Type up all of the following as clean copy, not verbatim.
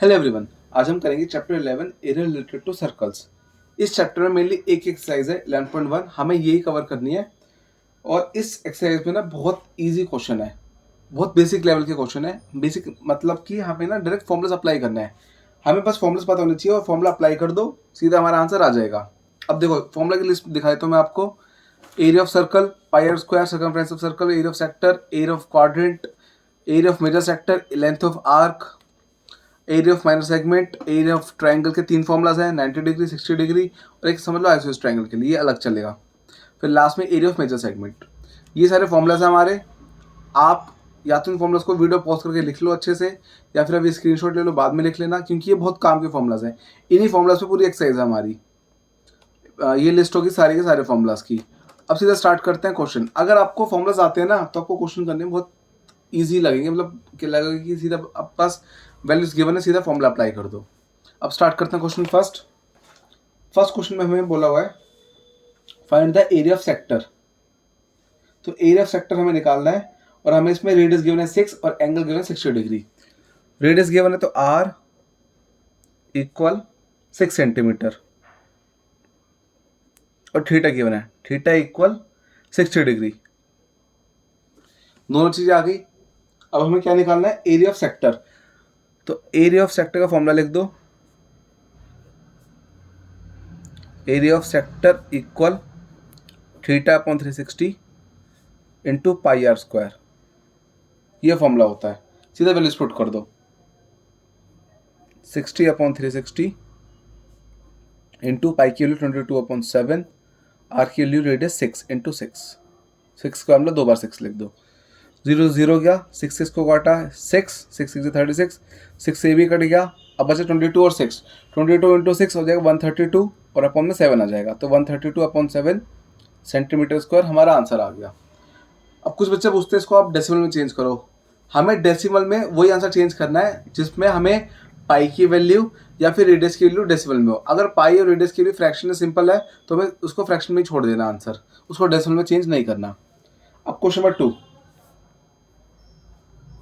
Hello everyone, आज हम करेंगे chapter 11 area related to circles. इस चैप्टर में मेनली एक एक्सरसाइज है 11.1, हमें यही कवर करनी है। और इस एक्सरसाइज में ना बहुत इजी क्वेश्चन है, बहुत बेसिक लेवल के क्वेश्चन है। बेसिक मतलब कि हमें ना डायरेक्ट फॉर्मुलास अप्लाई करना है। हमें बस फॉर्मुलास पता होने चाहिए और फॉर्मुला अप्लाई कर दो, सीधा हमारा आंसर आ जाएगा। अब देखो फॉर्मुला की लिस्ट दिखा देता हूँ मैं आपको। Area of circle, pi are square, circumference of circle, area of sector, area of quadrant, area of major sector, length of arc, area of minor segment, area of triangle के तीन formulas हैं, 90 degree, 60 degree और एक समझ लो isosceles triangle के लिए अलग चलेगा। फिर लास्ट में एरिया ऑफ मेजर सेगमेंट। ये सारे फॉर्मुलाज हैं हमारे। आप या तो इन फॉर्मुलाज को वीडियो पॉज करके लिख लो अच्छे से, या फिर अभी स्क्रीनशॉट ले लो, बाद में लिख लेना, क्योंकि ये बहुत काम के फॉर्मुलाज हैं। इन्हीं फॉर्मुलाज पे पूरी एक्सरसाइज है हमारी। ये लिस्ट होगी सारे के सारे फॉर्मुलाज की। अब सीधा स्टार्ट करते हैं क्वेश्चन। अगर आपको फॉर्मुलाज आते हैं ना तो आपको क्वेश्चन करने में बहुत ईजी लगेंगे, मतलब कि लगेगा कि सीधा आप पास वैल्यूज गिवन है, सीधा फॉर्मूला अप्लाई कर दो। अब स्टार्ट करते हैं क्वेश्चन। फर्स्ट क्वेश्चन में हमें बोला हुआ है find the area of sector. तो एरिया ऑफ सेक्टर हमें निकालना है और हमें इसमें रेडियस गिवन है 6 और एंगल गिवन है 60 डिग्री। रेडियस गिवन है तो r इक्वल 6 सेंटीमीटर और थीटा गिवन है, थीटा इक्वल 60 डिग्री। दोनों चीजें आ गई। अब हमें क्या निकालना है, एरिया ऑफ सेक्टर। तो एरिया ऑफ सेक्टर का फॉर्मूला लिख दो, area of sector equal theta upon 360 into pi are square. ये फॉर्मूला होता है, सीधा वैल्यूज पुट कर दो। 60 अपॉन 360 इंटू पाई की वैल्यू 22/7, आर की वैल्यू रेडियस 6 इंटू 6 का हमला 2 बार 6 लिख दो। 0 0 गया, 6 को काटा, 6 36, 6 से भी कट गया। अब बचे 22 और 6, 22 इंटू 6 हो जाएगा 132 और अपॉन में 7 आ जाएगा, तो 132/7 सेंटीमीटर स्क्वायर हमारा आंसर आ गया। अब कुछ बच्चे पूछते हैं इसको आप डेसिमल में चेंज करो। हमें डेसिमल में वही आंसर चेंज करना है जिसमें हमें पाई की वैल्यू या फिर रेडियस की वैल्यू डेसिमल में हो। अगर पाई और रेडियस की वैल्यू फ्रैक्शन में सिंपल है तो हमें उसको फ्रैक्शन में ही छोड़ देना आंसर, उसको डेसिमल में चेंज नहीं करना। अब क्वेश्चन नंबर 2,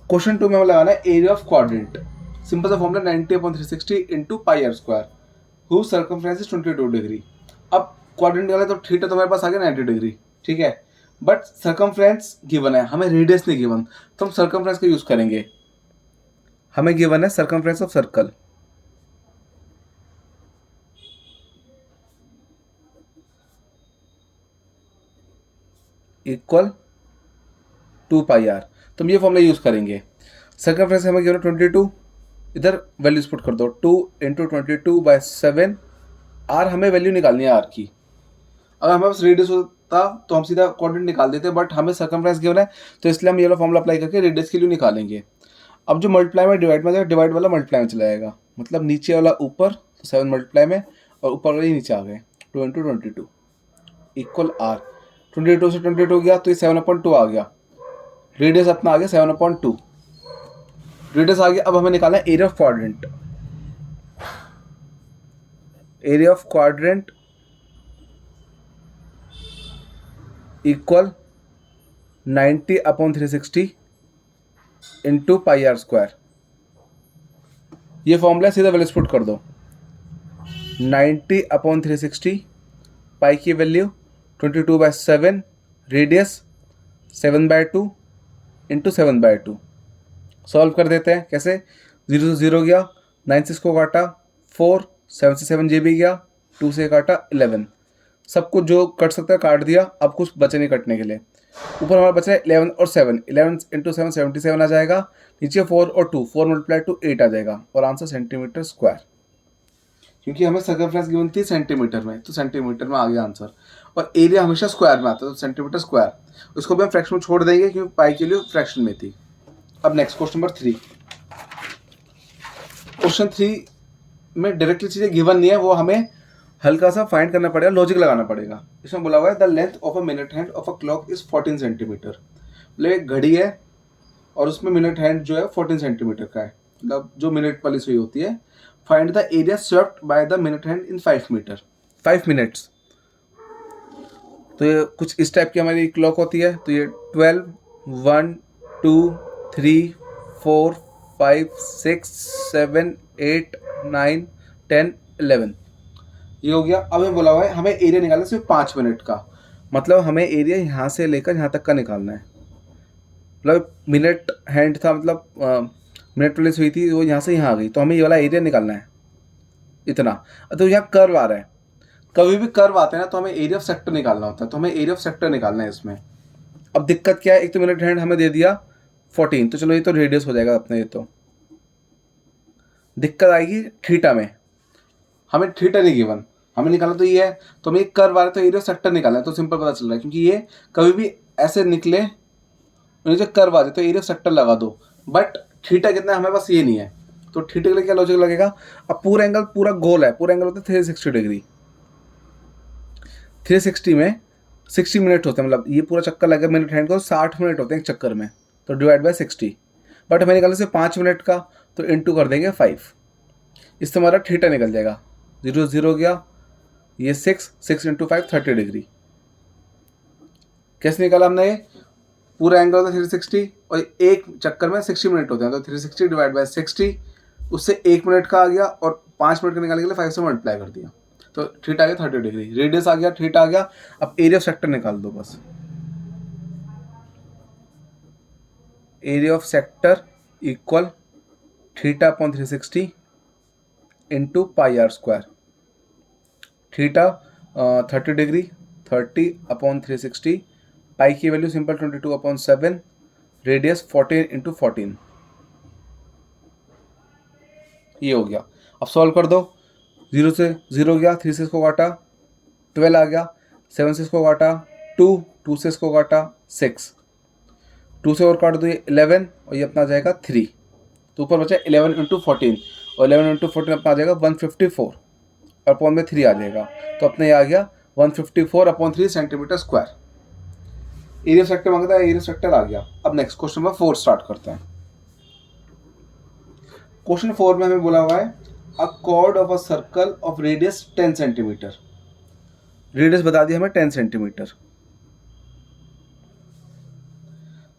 क्वेश्चन 2 में हमें लगाना है एरिया ऑफ क्वाड्रेंट। सिंपल सा formula 90/360 into pi are square, whose circumference is 22 degree. अब क्वाड्रेंट निकाले तो थीटा तो हमारे पास आ गया 90 डिग्री, ठीक है, बट सर्कमफ्रेंस गिवन है, हमें रेडियस नहीं गिवन, तो हम सर्कमफ्रेंस का यूज करेंगे। हमें गिवन है circumference of circle equal 2 pi r, तो हम ये फॉर्मूला यूज करेंगे। सर्कमफ्रेंस हमें गिवन 22, इधर वैल्यूज पुट कर दो, 2 इंटू 22/7। आर हमें वैल्यू निकालनी है आर की। अगर हमारे पास रेडियस होता तो हम सीधा क्वाड्रेंट निकाल देते, बट हमें सर्कमफ्रेंस गिवन है तो इसलिए हम ये वाला फॉर्मूला अप्लाई करके रेडियस की वैल्यू निकालेंगे। अब जो मल्टीप्लाई में डिवाइड में जाएगा, डिवाइड वाला मल्टीप्लाई में चला जाएगा, मतलब नीचे वाला ऊपर, तो 7 मल्टीप्लाई में और ऊपर वाला ही नीचे आ गए, 2 इंटू 22 इक्वल आर। 22 से 22 गया तो ये 7/2 आ गया, रेडियस अपना आ गया 7/2, रेडियस आ गया। अब हमें निकालना है area of quadrant. Area of quadrant equal 90/360 into pi are square. ये फॉर्मूला सीधा वैल्यूज पुट कर दो, 90/360, पाई की वैल्यू 22/7, रेडियस 7/2 इंटू 7/2। सॉल्व कर देते हैं, कैसे, 0 से 0 गया, 9 से इसको काटा, 4, 7 से 7 जे भी गया, 2 से काटा 11, सब कुछ जो कट सकता है काट दिया। अब कुछ बचे नहीं कटने के लिए। ऊपर हमारा बचा है 11 और 7, 11 इंटू 7 77 आ जाएगा, नीचे 4 और 2, 4 मल्टीप्लाई 2 8 आ जाएगा और आंसर सेंटीमीटर स्क्वायर। क्योंकि हमें सर्कमफ्रेंस गिवन थी सेंटीमीटर में, तो सेंटीमीटर में आ गया आंसर। और एरिया हमेशा स्क्वायर में आता है, तो सेंटीमीटर स्क्वायर। उसको भी हम फ्रैक्शन में छोड़ देंगे क्योंकि पाई के लिए फ्रैक्शन में थी। अब नेक्स्ट क्वेश्चन नंबर 3। क्वेश्चन 3 में डायरेक्टली चीजें गिवन नहीं है, वो हमें हल्का सा फाइंड करना पड़ेगा, लॉजिक लगाना पड़ेगा। इसमें बोला हुआ है the length of a minute hand of a clock is 14 centimetre. मतलब एक घड़ी है और उसमें मिनट हैंड जो है 14 सेंटीमीटर का है, मतलब जो मिनट वाली सुई होती है। Find the area swept by the minute hand in 5 metre, 5 minutes. तो ये कुछ इस टाइप की हमारी क्लॉक होती है, तो ये 12, 1, 2, 3, 4, 5 6 7 8 9 10 11 ये हो गया। अब हमें बोला हुआ है हमें एरिया निकालना है सिर्फ 5 मिनट का, मतलब हमें एरिया यहाँ से लेकर यहाँ तक का निकालना है। मतलब मिनट हैंड था, मतलब मिनट प्लेस हुई थी वो यहाँ से यहाँ आ गई, तो हमें ये वाला एरिया निकालना है इतना। तो यहाँ कर्व आ रहा है, कभी भी कर्व आते हैं ना तो हमें एरिया ऑफ सेक्टर निकालना होता है, तो हमें एरिया ऑफ सेक्टर निकालना है इसमें। अब दिक्कत क्या है, एक तो मिनट हैंड हमें दे दिया 14, तो चलो ये तो रेडियस हो जाएगा अपने। ये तो दिक्कत आएगी थीटा में, हमें थीटा नहीं गिवन, हमें निकालना तो ये है, तो हमें एक कर्व आ रहा है तो एरिया ऑफ सेक्टर निकालना है। तो सिंपल पता चल रहा है, क्योंकि ये कभी भी ऐसे निकले जो कर्व आ जाए तो एरिया ऑफ सेक्टर लगा दो, बट थीटा कितना है हमें पास ये नहीं है। तो थीटा के लिए क्या लॉजिक लगेगा, अब पूरा एंगल पूरा गोल है, पूरा एंगल होता है 360 डिग्री, 360 में 60 मिनट होते हैं, मतलब ये पूरा चक्कर लगा मिनट हैंड को 60 मिनट होते हैं एक चक्कर में, तो डिवाइड बाय 60। बट हमें निकालने से 5 मिनट का, तो इंटू कर देंगे 5, इससे हमारा थीटा निकल जाएगा। 0 0 गया, ये 6 6 इंटू 5 30 डिग्री। कैसे निकाला हमने, ये पूरा एंगल होता है 360 और एक चक्कर में 60 मिनट होते हैं, तो 360 डिवाइड बाय 60, उससे 1 मिनट का आ गया और 5 मिनट का निकालने के लिए 5 से मल्टीप्लाई कर दिया, तो थीटा आ गया 30 डिग्री। रेडियस आ गया, थीटा आ गया। अब एरिया ऑफ सेक्टर निकाल दो बस। Area of sector equal theta upon 360 into pi are square. Theta 30 degree, 30 upon 360, pi की वैल्यू सिंपल 22/7, रेडियस 14 इंटू 14, ये हो गया। अब सॉल्व कर दो, 0 से 0 गया, 3 से इसको काटा 12 आ गया, 7 से इसको काटा 2, 2 से इसको काटा 6, 2 से और काट दो ये 11 और ये अपना आ जाएगा 3, तो ऊपर बचा 11 इंटू 14 और 11 इंटू 14 अपना आ जाएगा 154 और अपॉन में 3 आ जाएगा, तो अपने ये आ गया 154/3 centimetre square. Area of sector मांगता है, एरिया ऑफ सेक्टर आ गया। अब नेक्स्ट क्वेश्चन नंबर 4 स्टार्ट करते हैं। क्वेश्चन 4 में हमें बोला हुआ है अ cord of a circle of radius 10 centimetre. Radius बता दिया हमें 10 centimetre.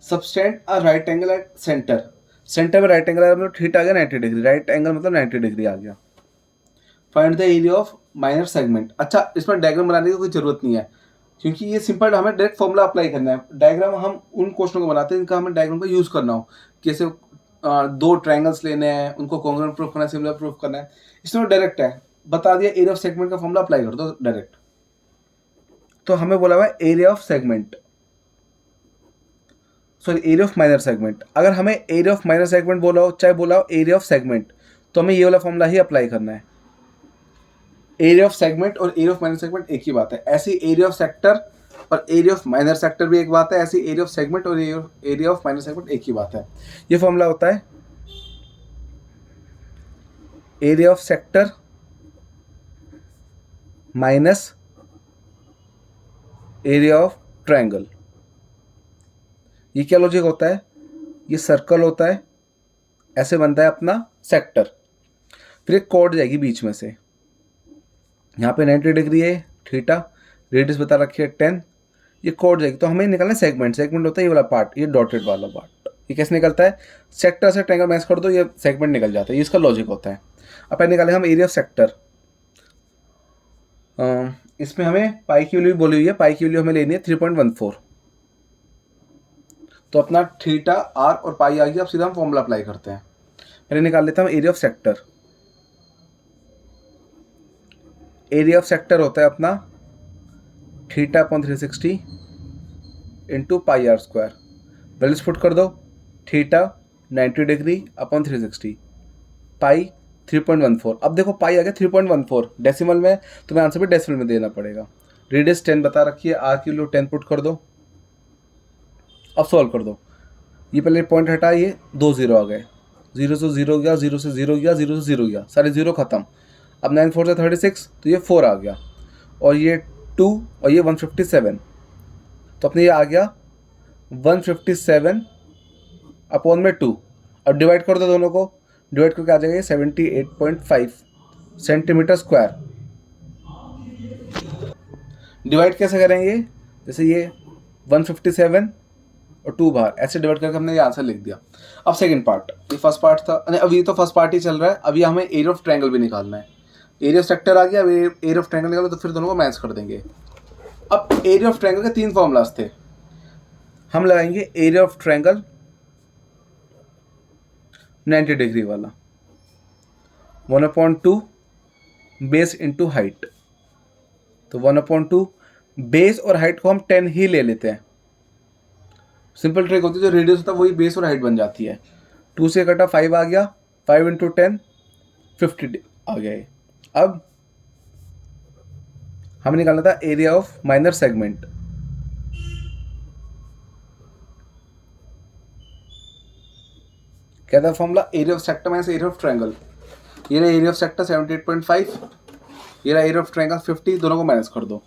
Subtend a right angle at centre. Centre में राइट एंगल है, मतलब थीटा आ गया 90 डिग्री, राइट एंगल मतलब 90 डिग्री आ गया। Find the area of minor segment. अच्छा, इसमें डायग्राम बनाने की कोई जरूरत नहीं है, क्योंकि ये सिंपल हमें डायरेक्ट फॉर्मूला अप्लाई करना है। डायग्राम हम उन क्वेश्चनों को बनाते हैं जिनका हमें डायग्राम का यूज करना हो, जैसे 2 ट्रायंगल्स लेने हैं, उनको कॉन्ग्रुएंट प्रूफ करना है, सिमिलर प्रूफ करना है। इसमें डायरेक्ट है, बता दिया एरिया ऑफ सेगमेंट का फॉर्मूला अप्लाई कर दो डायरेक्ट। तो हमें बोला हुआ है area of segment, sorry area of minor segment. अगर हमें एरिया ऑफ माइनर सेगमेंट बोला हो, चाहे बोला हो एरिया ऑफ सेगमेंट, तो हमें ये वाला फॉर्मूला ही अप्लाई करना है। एरिया ऑफ सेगमेंट और एरिया ऑफ माइनर सेगमेंट एक ही बात है। ऐसी एरिया ऑफ सेक्टर और एरिया ऑफ माइनर सेक्टर भी एक बात है, ऐसी एरिया ऑफ सेगमेंट और एरिया ऑफ माइनर सेगमेंट एक ही बात है। ये फॉर्मूला होता है area of sector minus area of triangle. ये क्या लॉजिक होता है, ये सर्कल होता है, ऐसे बनता है अपना सेक्टर, फिर एक कॉर्ड जाएगी बीच में से, यहाँ पे 90 डिग्री है थीटा, रेडियस बता रखी है 10, ये कॉर्ड जाएगी। तो हमें निकालना है सेगमेंट। सेगमेंट होता है ये वाला पार्ट, ये डॉटेड वाला पार्ट। ये कैसे निकलता है, सेक्टर से ट्रायंगल मैच कर दो, ये सेगमेंट निकल जाता है, ये इसका लॉजिक होता है। अब निकाले हम एरिया ऑफ सेक्टर। इसमें हमें पाई की वैल्यू बोली हुई है, पाई की वैल्यू हमें लेनी है 3.14, तो अपना थीटा आर और पाई आ गया। अब सीधा हम फॉर्मूला अप्लाई करते हैं। पहले निकाल लेता हूँ area of sector. Area of sector होता है अपना theta upon 360 into pi are square. Values put कर दो, थीटा 90 डिग्री अपॉन 360, पाई 3.14। अब देखो पाई आ गया 3.14 डेसिमल में, तो मैं आंसर भी डेसिमल में देना पड़ेगा। रेडियस 10 बता रखी है, आर की वैल्यू 10 पुट कर दो। अब सॉल्व कर दो, ये पहले पॉइंट हटा, ये 2 0 आ गए, 0 से 0 गया, 0 से 0 गया, 0 से 0 गया, सारे 0 खत्म। अब 9 4 से 36, तो ये 4 आ गया, और ये 2 और ये 157, तो अपने ये आ गया 157 अपॉन में 2। अब डिवाइड कर दो दोनों को, डिवाइड करके आ जाएगा ये 78.5 सेंटीमीटर स्क्वायर। डिवाइड कैसे करेंगे, जैसे ये 157 और 2 बाहर, ऐसे डिवाइड करके हमने ये आंसर लिख दिया। अब सेकंड पार्ट, ये फर्स्ट पार्ट था, नहीं अभी तो फर्स्ट पार्ट ही चल रहा है, अभी हमें एरिया ऑफ ट्रायंगल भी निकालना है। एरिया ऑफ सेक्टर आ गया, अब एरिया ऑफ ट्रायंगल निकालो तो फिर दोनों को मैच कर देंगे। अब एरिया ऑफ ट्रायंगल के 3 फॉर्मूलाज थे, हम लगाएंगे एरिया ऑफ ट्रायंगल 90 डिग्री वाला, 1/2 बेस इंटू हाइट। तो 1/2 बेस और हाइट को हम 10 ही ले लेते हैं। सिंपल ट्रिक होती है, जो रेडियस होता है वही बेस और हाइट बन जाती है। 2 से कटा 5 आ गया, 5 × 10 50 आ गया ये। अब हमें निकालना था एरिया ऑफ माइनर सेगमेंट। क्या था formula? Area of sector minus area of triangle. ये रहा एरिया ऑफ सेक्टर 78.5, ये रहा एरिया ऑफ ट्रायंगल 50, दोनों को माइनस कर दो।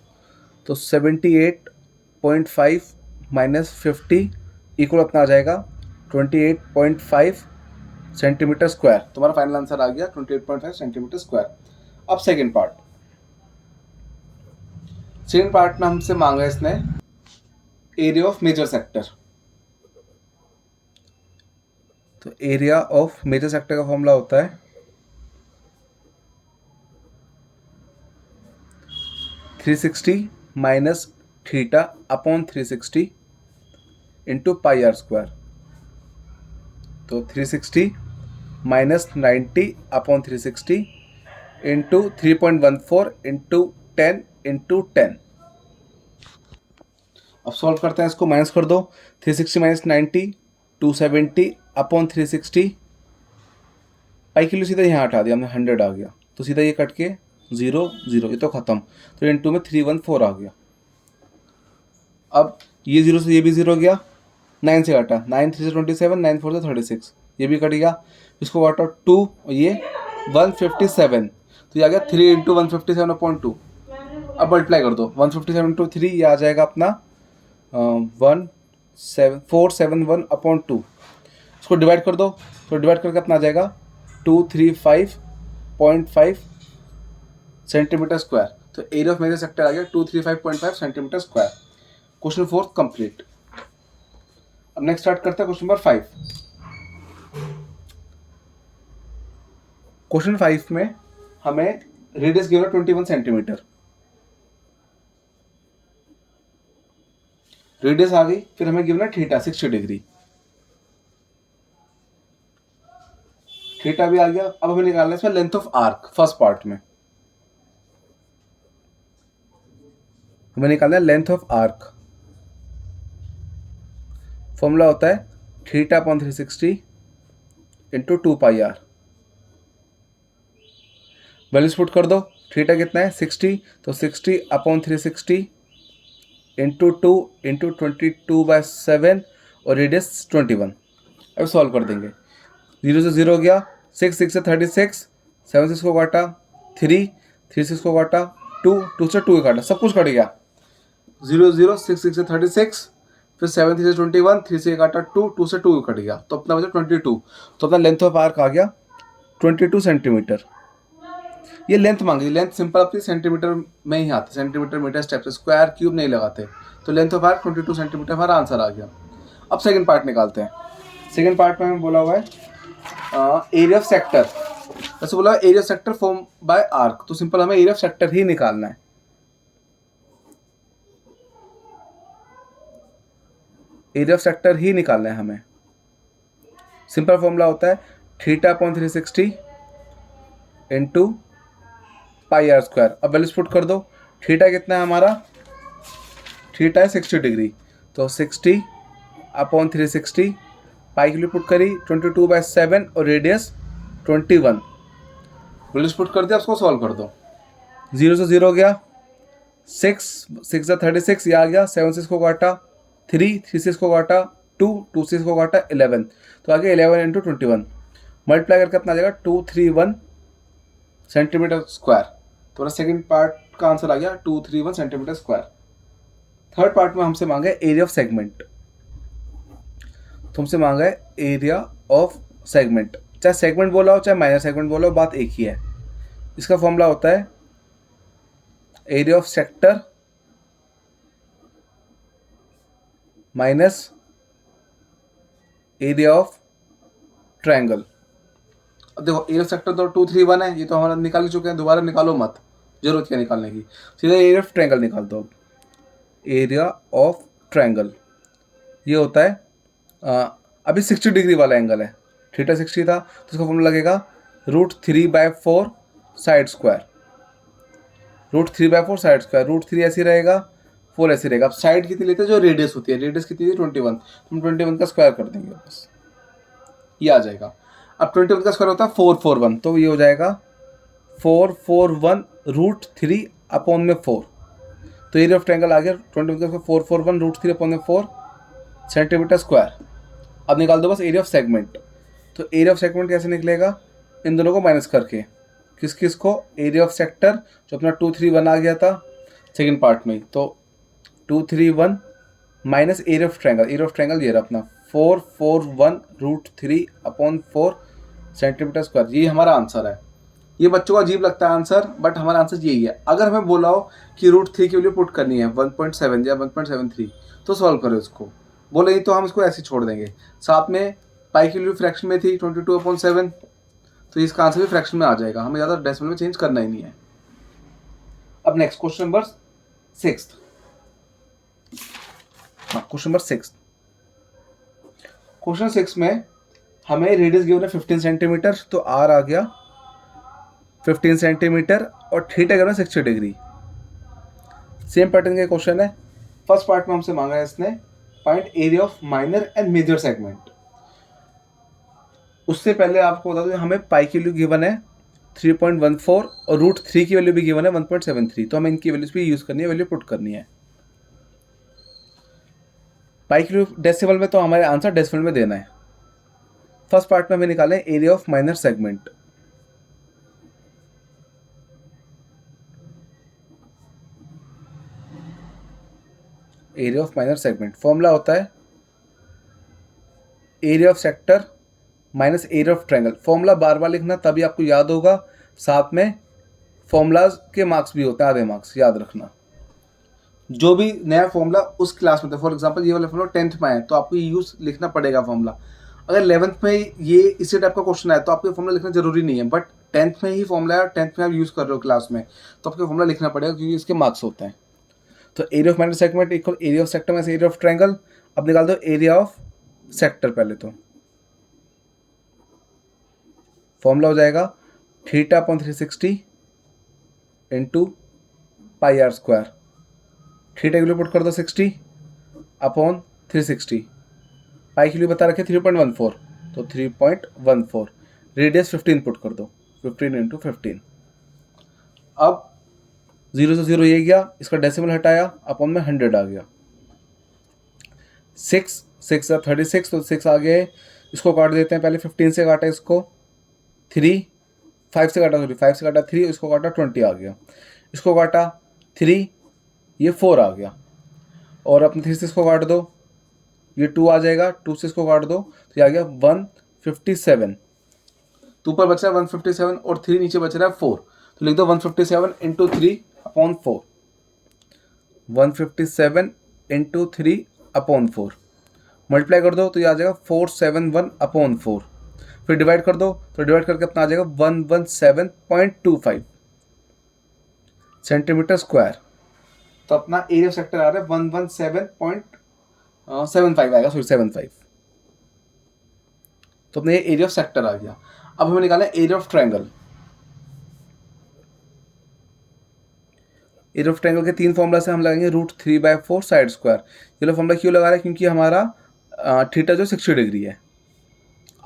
तो 78.5 माइनस 50 इक्वल अपना आ जाएगा 28.5 सेंटीमीटर स्क्वायर। तुम्हारा फाइनल आंसर आ गया 28.5 सेंटीमीटर स्क्वायर। अब सेकंड पार्ट में हमसे मांगा है इसने एरिया ऑफ मेजर सेक्टर। तो एरिया ऑफ मेजर सेक्टर का फॉर्मूला होता है 360 minus theta upon 360 into pi are square. तो 360 minus 90 upon 360 into 3.14 into 10 into 10। अब सॉल्व करते हैं इसको, माइनस कर दो। 360 माइनस 90 270 अपॉन 360, पाई के लिए सीधा यहाँ हटा दिया हमने, 100 आ गया। तो सीधा ये कट के 0 0, ये तो खत्म। तो इंटू में 314 आ गया। अब ये 0 से ये भी 0 गया, 9 से काटा, 9 3 से 27, 9 4 से 36, ये भी कट गया। इसको काटा 2 और ये 157, तो ये आ गया 3 × 157/2। अब मल्टीप्लाई कर दो, 157 × 3 ये आ जाएगा अपना 471/2। इसको डिवाइड कर दो, तो डिवाइड करके अपना आ जाएगा 235.5 सेंटीमीटर स्क्वायर। तो एरिया ऑफ मेजर सेक्टर आ गया 235.5 सेंटीमीटर स्क्वायर। Question 4 complete. अब नेक्स्ट स्टार्ट करते हैं क्वेश्चन नंबर 5। क्वेश्चन 5 में हमें रेडियस गिवन है 21 सेंटीमीटर। रेडियस आ गई, फिर हमें गिवन है थीटा 60 डिग्री। थीटा भी आ गया। अब हमें निकालना है इसमें length of arc. First part में हमें निकालना है लेंथ ऑफ आर्क। फॉर्मूला होता है theta upon 360 into 2 pi r. Values put कर दो। थीटा कितना है 60, तो 60 अपॉन 360 इंटू 2 इंटू 22/7 और रेडियस 21। अब सॉल्व कर देंगे। 0 से 0 गया, 6 6 से 36, 7 6 को काटा, 3 3 6 को काटा, 2 2 से 2 काटा, सब कुछ कट गया। 0 0 6 6 से 36, फिर 7 3 से 21, 3 से काटा 2 2 से 2 कट गया, तो अपना बचा 22। तो अपना लेंथ ऑफ आर्क आ गया 22 सेंटीमीटर। ये लेंथ मांगी, लेंथ सिंपल अपनी सेंटीमीटर में ही आती, सेंटीमीटर मीटर स्टेप से, स्क्वायर क्यूब नहीं लगाते। तो लेंथ ऑफ आर्क 22 सेंटीमीटर हमारा आंसर आ गया। अब सेकंड पार्ट निकालते हैं। सेकंड पार्ट में हमें बोला हुआ है एरिया ऑफ सेक्टर। वैसे बोला area of sector form by arc, तो सिंपल हमें एरिया ऑफ सेक्टर ही निकालना है। एरिया ऑफ सेक्टर ही निकालना है हमें। सिंपल फॉर्मूला होता है theta upon 360 into pi are square. अब वैल्यूज पुट कर दो। थीटा कितना है हमारा? थीटा है 60 डिग्री, तो 60 अपॉन 360, पाई के लिए पुट करी 22/7 और रेडियस 21। वैल्यूज पुट कर दिया, उसको सॉल्व कर दो। 0 से 0 गया, 6 6 से 36, ये आ गया। 7 6 को काटा, 3 3 6 को काटा, 2 2 6 को काटा, 11, तो आ गया 11 इंटू 21। मल्टीप्लाई करके अपना आ जाएगा 231 सेंटीमीटर स्क्वायर। तो सेकंड पार्ट का आंसर आ गया 231 सेंटीमीटर स्क्वायर। थर्ड पार्ट में हमसे मांगा है एरिया ऑफ सेगमेंट। तुमसे मांगा है एरिया ऑफ सेगमेंट, चाहे सेगमेंट बोला हो चाहे माइनर सेगमेंट बोला हो, बात एक ही है। इसका फॉर्मूला होता है area of sector minus area of triangle. अब देखो एरिया ऑफ सेक्टर तो 2 3 1 है, ये तो हमारा निकाल ही चुके हैं, दोबारा निकालो मत, जरूरत क्या निकालने की, सीधा एरिया ऑफ ट्रायंगल निकाल दो। एरिया ऑफ ट्रायंगल ये होता है अभी 60 डिग्री वाला एंगल है, थीटा 60 था तो इसका फॉर्मूला लगेगा √3/4 साइड स्क्वायर। √3/4 साइड स्क्वायर, √3 ऐसे रहेगा, 4 ऐसे रहेगा। अब साइड कितनी लेते हैं, जो रेडियस होती है, रेडियस कितनी है 21, हम 21 का स्क्वायर कर देंगे बस, ये आ जाएगा। अब 21 का स्क्वायर होता है 441, तो ये हो जाएगा 441 √3/4। तो एरिया ऑफ ट्रायंगल आ गया 21 का 441 √3/4 सेंटीमीटर स्क्वायर। अब निकाल दो बस एरिया ऑफ सेगमेंट। तो एरिया ऑफ सेगमेंट कैसे निकलेगा, इन दोनों को माइनस करके, किस किस को, एरिया ऑफ सेक्टर जो अपना 231 आ गया था सेकंड पार्ट में, तो 231 minus area of triangle, area of triangle ये रहा अपना 441 √3/4 सेंटीमीटर स्क्वायर। ये हमारा आंसर है। ये बच्चों को अजीब लगता है आंसर, बट हमारा आंसर यही है। अगर हमें बोला हो कि √3 की वैल्यू पुट करनी है 1.7 या 1.73 तो सॉल्व करो इसको, बोले नहीं तो हम इसको ऐसे छोड़ देंगे। साथ में पाई की वैल्यू फ्रैक्शन में थी 22/7, तो इसका आंसर भी फ्रैक्शन में आ जाएगा, हमें ज़्यादा डेसिमल में चेंज करना ही नहीं है। अब next question number 6, question number 6। Question 6 में हमें रेडियस गिवन है 15 सेंटीमीटर, तो आर आ गया 15 सेंटीमीटर और थीटा गिवन है 60 डिग्री। सेम पैटर्न का क्वेश्चन है। फर्स्ट पार्ट में हमसे मांगा है इसने find area of minor and major segment. उससे पहले आपको बता दूं हमें पाई की वैल्यू गिवन है 3.14 और √3 की वैल्यू भी गिवन है 1.73, तो हमें इनकी वैल्यूज भी यूज करनी है, वैल्यू पुट करनी है। पाई की वैल्यू डेसिमल में, तो हमारे आंसर डेसिमल में देना है। फर्स्ट पार्ट में हमें निकाले area of minor segment. Area of minor segment formula होता है area of sector minus area of triangle. Formula बार बार लिखना तभी आपको याद होगा, साथ में फॉर्मूलाज के मार्क्स भी होते हैं, आधे मार्क्स याद रखना। जो भी नया फॉर्मूला उस क्लास में था, फॉर एग्जांपल ये वाला फॉर्मूला 10th में है तो आपको यूज लिखना पड़ेगा फॉर्मूला। अगर 11th में ये इसी टाइप का क्वेश्चन आया तो आपको फॉर्मूला लिखना जरूरी नहीं है, बट 10th में ही फॉर्मूला है, 10th में आप यूज कर रहे हो क्लास में, तो आपको फॉर्मूला लिखना पड़ेगा क्योंकि इसके मार्क्स होते हैं। तो area of minor segment equal area of sector minus area of triangle. अब निकाल दो एरिया ऑफ सेक्टर। पहले तो फॉर्मूला हो जाएगा θ/360 इंटू πr²। थीटा की वैल्यू पुट कर दो 60/360, पाई की वैल्यू बता रखे 3.14, तो 3.14, रेडियस 15 पुट कर दो, 15 × 15। अब 0 से 0 ये गया, इसका डेसिमल हटाया, अपॉन में 100 आ गया। 6 36, तो 6 आ गए, इसको काट देते हैं। पहले 15 से काटा इसको, 3 5 से काटा, सॉरी 5 से काटा 3, इसको काटा 20 आ गया, इसको काटा 3, ये 4 आ गया, और अपने 3 से इसको काट दो, ये 2 आ जाएगा, 2 से इसको काट दो तो ये आ गया 157। तो ऊपर बच रहा है 157 और 3 नीचे बच रहा है 4, तो लिख दो 157 × 3/4, 157 × 3/4 मल्टीप्लाई कर दो तो ये आ जाएगा 471/4। फिर डिवाइड कर दो तो डिवाइड करके अपना आ जाएगा 117.25 सेंटीमीटर स्क्वायर। तो अपना एरिया सेक्टर आ रहा है 117.75 आएगा, सॉरी 75। तो अपने एरिया ऑफ सेक्टर आ गया। अब हमें निकालना है area of triangle. Area of triangle के 3 फॉर्मूला से हम लगाएंगे √3/4 साइड स्क्वायर। ये लो फॉर्मूला क्यों लगा रहा है, क्योंकि हमारा थीटा जो 60 डिग्री है।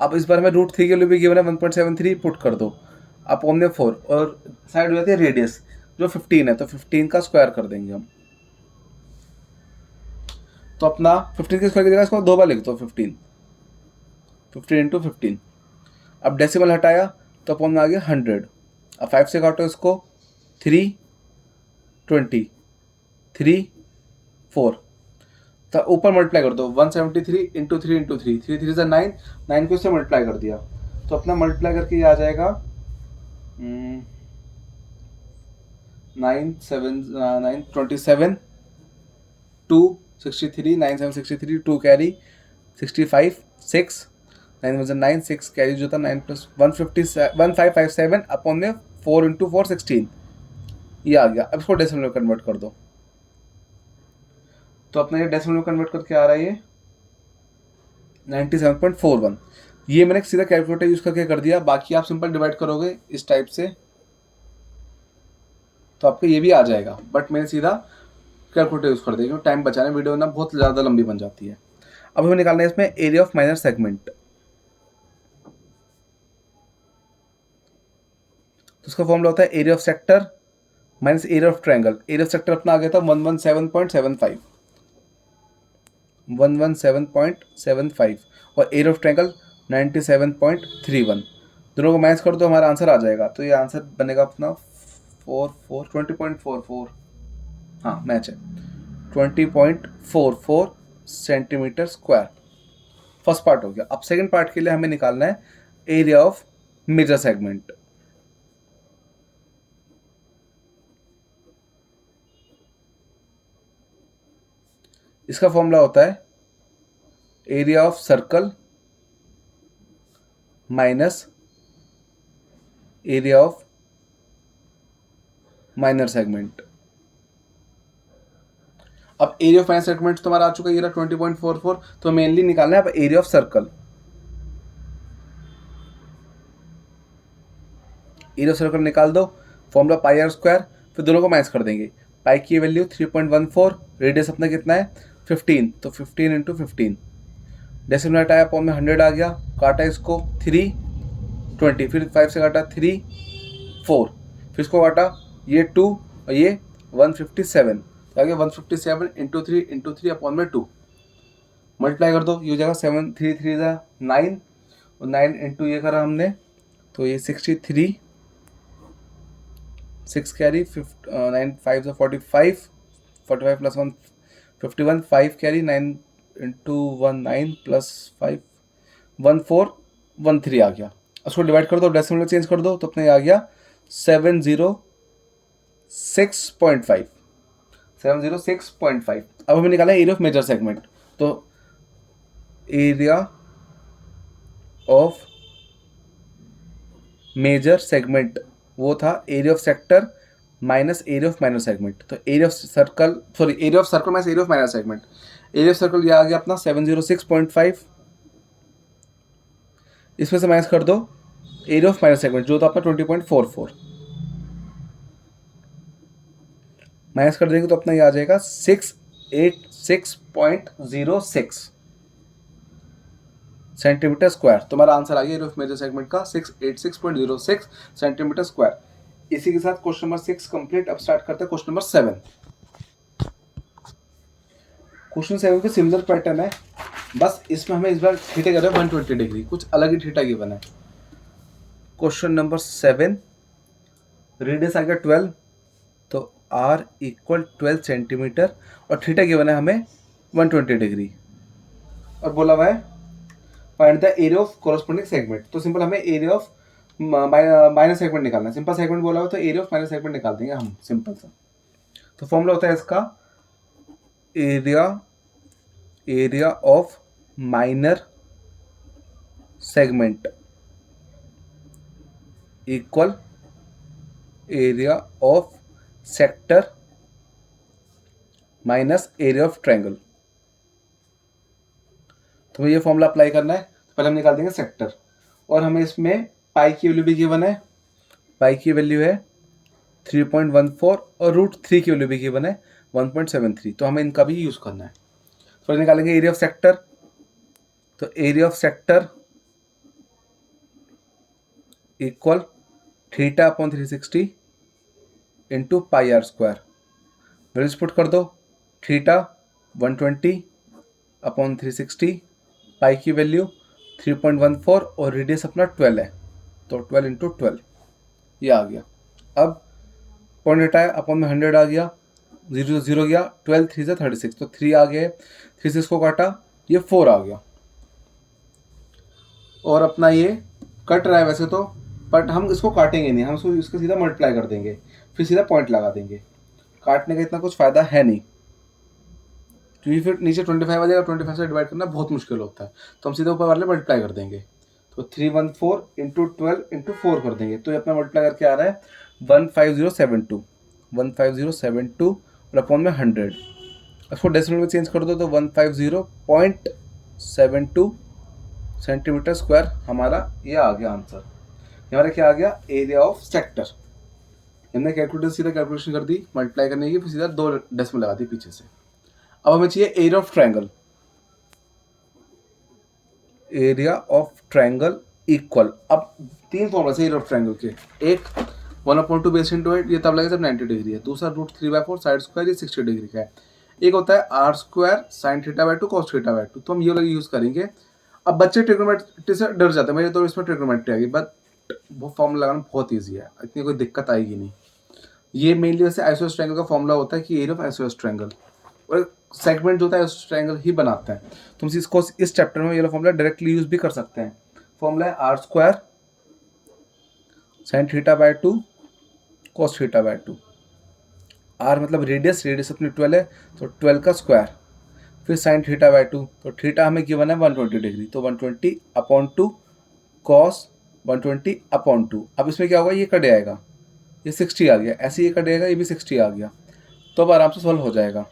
अब इस बार में √3 के लिए भी गिवन है 1.73, पुट कर दो अपॉन में 4, और साइड हो जाती है रेडियस जो 15 है, तो 15 का स्क्वायर कर देंगे हम। तो अपना 15 के स्क्वायर की जगह इसको 2 बार लिख दो, 15 × 15। अब डेसिमल हटाया तो अपॉन में आ गया 100। अब 5 से काटो इसको, 3 20 3 4, तो ऊपर मल्टीप्लाई कर दो 173 × 3 × 3, 3 3 9, 9 को इससे मल्टीप्लाई कर दिया तो अपना मल्टीप्लाई करके ये आ जाएगा 9 2 63, 9 7 63, 2 कैरी 65 6 9 वन 9, 6 कैरी जो था 9 प्लस 1557 अपॉन में 4 इंटू 4 16, ये आ गया। अब इसको डेसिमल में कन्वर्ट कर दो, तो अपना ये डेसिमल में कन्वर्ट करके आ रहा है ये 97.41। ये मैंने सीधा कैलकुलेटर यूज करके कर दिया, बाकी आप सिंपल डिवाइड करोगे इस टाइप से तो आपको ये भी आ जाएगा, बट मैंने सीधा कैलकुलेटर यूज कर दिया क्योंकि टाइम बचाने, वीडियो ना बहुत ज़्यादा लंबी बन जाती है। अब हमें निकालना है इसमें एरिया ऑफ माइनर सेगमेंट, तो उसका फॉर्मूला होता है area of sector minus area of triangle. Area of sector अपना आ गया था 117.75 और एरिया ऑफ ट्रायंगल 97.31। दोनों को मैच कर दो, हमारा आंसर आ जाएगा। तो ये आंसर बनेगा अपना 20.44, हाँ मैच है, 20.44 सेंटीमीटर स्क्वायर। फर्स्ट पार्ट हो गया। अब सेकंड पार्ट के लिए हमें निकालना है एरिया ऑफ मेजर सेगमेंट। इसका फॉर्मूला होता है area of circle minus area of minor segment. अब एरिया ऑफ माइनर सेगमेंट तुम्हारा आ चुका है, ये 20.44, तो मेनली निकालना है अब area of circle. Area of circle निकाल दो, फॉर्मूला पाई आर स्क्वायर, फिर दोनों को माइनस कर देंगे। पाई की वैल्यू 3.14, रेडियस अपना कितना है 15, तो 15 इंटू 15, डेसिमल हटाया अपॉन में 100 आ गया, काटा इसको 3 20, फिर 5 से काटा 3 4, फिर इसको काटा ये 2 और ये 157, तो आ गया 157 इंटू 3 अपॉन में 2, मल्टीप्लाई कर दो, ये हो जाएगा 7 3 3 9 और 9 इंटू ये करा हमने तो ये 63, 6 carry 9 5 45 plus 1 51, 5 carry 9 into 1 9 plus 5 1413 आ गया। उसको डिवाइड कर दो, डेसिमल में चेंज कर दो, तो अपने आ गया 706.5। अब हमें निकाला एरिया ऑफ मेजर सेगमेंट, तो एरिया ऑफ मेजर सेगमेंट वो था area of sector minus area of minor segment. तो area of circle minus area of minor segment, area of circle ये आ गया अपना 706.5, इसमें से माइनस कर दो एरिया ऑफ माइनर सेगमेंट जो था अपना 20.44, माइनस कर देंगे तो अपना ये आ जाएगा 686.06 सेंटीमीटर स्क्वायर। तुम्हारा आंसर आ गया एरिया ऑफ मेजर सेगमेंट का 686.06 सेंटीमीटर स्क्वायर। इसी के साथ क्वेश्चन नंबर 6 कंप्लीट। अब स्टार्ट करते हैं क्वेश्चन नंबर 7। क्वेश्चन 7 पे सिमिलर पैटर्न है, बस इसमें हमें इस बार थीटा कर रहे हैं 120 डिग्री, कुछ अलग ही थीटा गिवन है। क्वेश्चन नंबर 7, रेडियस आ गया 12, तो r इक्वल 12 सेंटीमीटर और थीटा गिवन है हमें 120 डिग्री और बोला हुआ है find the area of corresponding segment. तो सिंपल हमें एरिया ऑफ माइनर सेगमेंट निकालना है। सिंपल सेगमेंट बोला हुआ तो एरिया ऑफ माइनर सेगमेंट निकाल देंगे हम सिंपल सा। तो फॉर्मूला होता है इसका area of minor segment equal area of sector minus area of triangle. तो हमें ये फॉर्मूला अप्लाई करना है। तो पहले हम निकाल देंगे सेक्टर और हमें इसमें पाई की वैल्यू भी गिवन है। पाई की वैल्यू है 3.14 और रूट 3 की वैल्यू भी गिवन है 1.73, तो हमें इनका भी यूज़ करना है। तो निकालेंगे एरिया ऑफ सेक्टर, तो area of sector equal theta upon 360 into pi are square. Values put कर दो, थीटा 120 अपॉन 360, पाई की वैल्यू 3.14 और रेडियस अपना 12 है, तो 12 इंटू 12 ये आ गया। अब पॉइंट हटाया अपॉन में 100 आ गया, 0 0 गया, 12 3 से 36, तो 3 आ गए, 3 से इसको काटा ये 4 आ गया और अपना ये कट रहा है वैसे तो, बट हम इसको काटेंगे नहीं, हम इसको सीधा मल्टीप्लाई कर देंगे, फिर सीधा पॉइंट लगा देंगे। काटने का इतना कुछ फ़ायदा है नहीं क्योंकि फिर नीचे 25 आ जाएगा, 25 से डिवाइड करना बहुत मुश्किल होता है, तो हम सीधा ऊपर वाले मल्टीप्लाई कर देंगे। तो 314 इंटू 12 इंटू 4 कर देंगे तो ये अपना मल्टीप्लाई करके आ रहा है 15072 और अपॉन में 100। इसको डेसिमल में चेंज कर दो तो 150.72 सेंटीमीटर स्क्वायर हमारा ये आ गया आंसर। हमारा क्या आ गया, एरिया ऑफ सेक्टर। हमने कैलकुलेटर सीधा कैलकुलेशन कर दी मल्टीप्लाई करने की, फिर सीधा 2 डेसिमल लगा दी पीछे से। अब हमें चाहिए area of triangle. Area of triangle equal, अब 3 फॉर्मूला है एरिया ऑफ ट्रायंगल के। एक 1/2 बेस इंटू हाइट, ये तब लगेगा जब 90 डिग्री है। दूसरा √3/4 साइड स्क्वायर, ये 60 डिग्री का है। एक होता है r² sin θ/2 cos θ/2, तो हम ये वाला यूज करेंगे। अब बच्चे ट्रिग्नोमेट्री से डर जाते हैं, मेरे तो इसमें ट्रिग्नोमेट्री आ गई, बट वो फॉर्मूला लगाना बहुत ईजी है, इतनी कोई दिक्कत आएगी नहीं। ये मेनली वैसे आइसोसेलेस ट्रायंगल का फॉर्मूला होता है कि एरिया ऑफ आइसोसेलेस ट्रायंगल, और सेगमेंट जो होता है आइसोसेलेस ट्रायंगल ही बनाते हैं। तुम इसको इस चैप्टर में ये वाला फॉर्मूला डायरेक्टली यूज भी कर सकते हैं। फॉर्मूला है r² sin θ/2 cos θ/2। r मतलब रेडियस, रेडियस अपनी 12 है तो 12 का स्क्वायर, फिर sin θ/2, तो थीटा हमें गिवन है 120 डिग्री, तो 120/2 cos 120/2। अब इसमें क्या होगा, ये कट जाएगा, ये 60 आ गया, ऐसे ये कट जाएगा, ये भी 60 आ गया, तो अब आराम से सॉल्व हो जाएगा।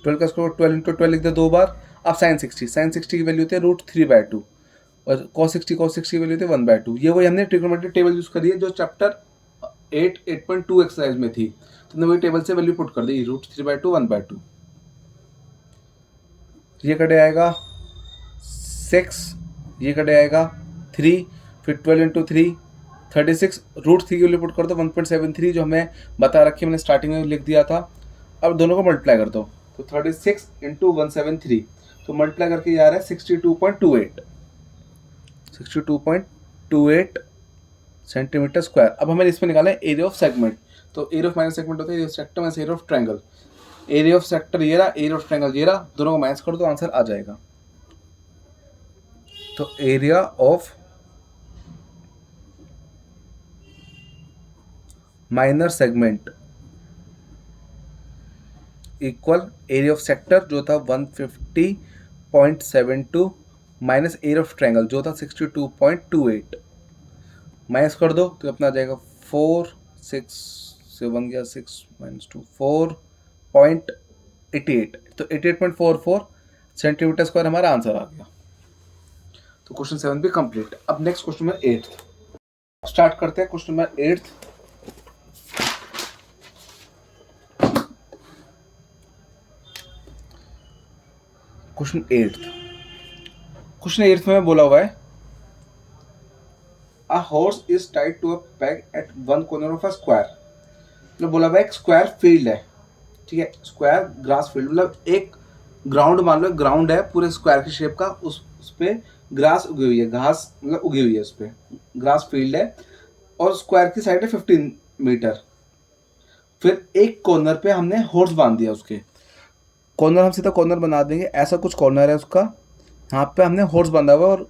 12 का स्क्वायर 12 इंटू 12 लिख दे 2 बार। अब sin 60 की वैल्यू होती है √3/2 और cos 60 की वैल्यू होती है 1/2। ये वही हमने ट्रिग्नोमेट्री टेबल यूज करी है जो चैप्टर 8.2 एक्सरसाइज में थी, तो हमने वही टेबल से वैल्यू पुट कर दी, √3/2 1/2। ये कट आएगा 6, ये कट आएगा 3, फिर 12 इंटू 3 36, √3 की वैल्यू पुट कर दो 1.73 जो हमें बता रखी, मैंने स्टार्टिंग में लिख दिया था। अब दोनों को मल्टीप्लाई कर दो, तो 36 इंटू 173, तो मल्टीप्लाई करके ये आ रहा है 62.28 सेंटीमीटर स्क्वायर। अब हमें इसमें निकालना है एरिया ऑफ सेगमेंट, तो एरिया ऑफ माइनस सेगमेंट होता है sector minus area of triangle. Area of sector ये रहा, एरिया ऑफ ट्रायंगल ये रहा, दोनों को माइनस कर दो आंसर आ जाएगा। तो area of minor segment equal area of sector जो था 150.72 माइनस एरिया ऑफ ट्रायंगल जो था 62.28, माइनस कर दो तो अपना आ जाएगा 4, 6 से 1 गया 6 - 2 4.88, तो 88.44 सेंटीमीटर स्क्वायर हमारा आंसर आ गया। तो क्वेश्चन 7 भी कंप्लीट। अब नेक्स्ट क्वेश्चन नंबर 8 स्टार्ट करते हैं। क्वेश्चन नंबर 8, क्वेश्चन 8 में बोला हुआ है A horse is tied to a peg at one corner of a square। मतलब बोला हुआ है एक स्क्वायर फील्ड है, ठीक है, स्क्वायर ग्रास फील्ड, मतलब एक ग्राउंड मान लो, ग्राउंड है पूरे स्क्वायर की शेप का, उस पे ग्रास उगी हुई है, घास मतलब उगी हुई है, उस पे ग्रास फील्ड है, और स्क्वायर की साइड है 15 मीटर। फिर एक कॉर्नर पे हमने हॉर्स बांध दिया, उसके कॉर्नर हम सीधा कॉर्नर बना देंगे, ऐसा कुछ कॉर्नर है उसका, यहाँ पे हमने हॉर्स बांधा हुआ है और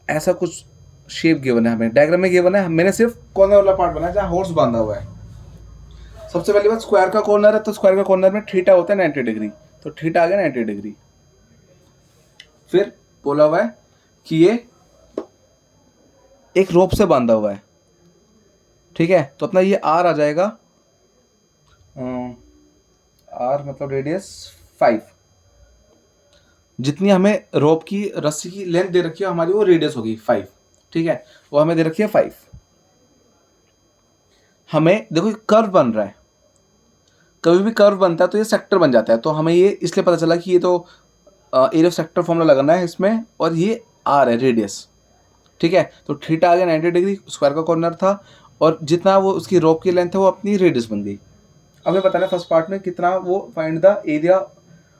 ऐसा कुछ शेप गिवन है, हमें डायग्राम में गिवन है, मैंने सिर्फ कॉर्नर वाला पार्ट बनाया जहाँ हॉर्स बांधा हुआ है। सबसे पहली बात, स्क्वायर का कॉर्नर है तो स्क्वायर का कॉर्नर में थीटा होता है 90 डिग्री, तो थीटा आ गया 90 डिग्री। फिर बोला हुआ है कि ये एक रोप से बांधा हुआ है, ठीक है, तो अपना ये आर आ जाएगा, आर मतलब रेडियस 5, जितनी हमें रोप की रस्सी की लेंथ दे रखी है हमारी वो रेडियस होगी 5, ठीक है, वो हमें दे रखी है 5। हमें देखो कर्व बन रहा है, कभी भी कर्व बनता है तो ये सेक्टर बन जाता है, तो हमें ये इसलिए पता चला कि ये तो एरिया ऑफ सेक्टर फॉर्मूला लगाना है इसमें, और ये आर है रेडियस, ठीक है, तो थीटा आ गया 90 डिग्री, स्क्वायर का कॉर्नर था, और जितना वो उसकी रोप की लेंथ है वो अपनी रेडियस बन गई। अब हमें बताना है फर्स्ट पार्ट में कितना वो find the area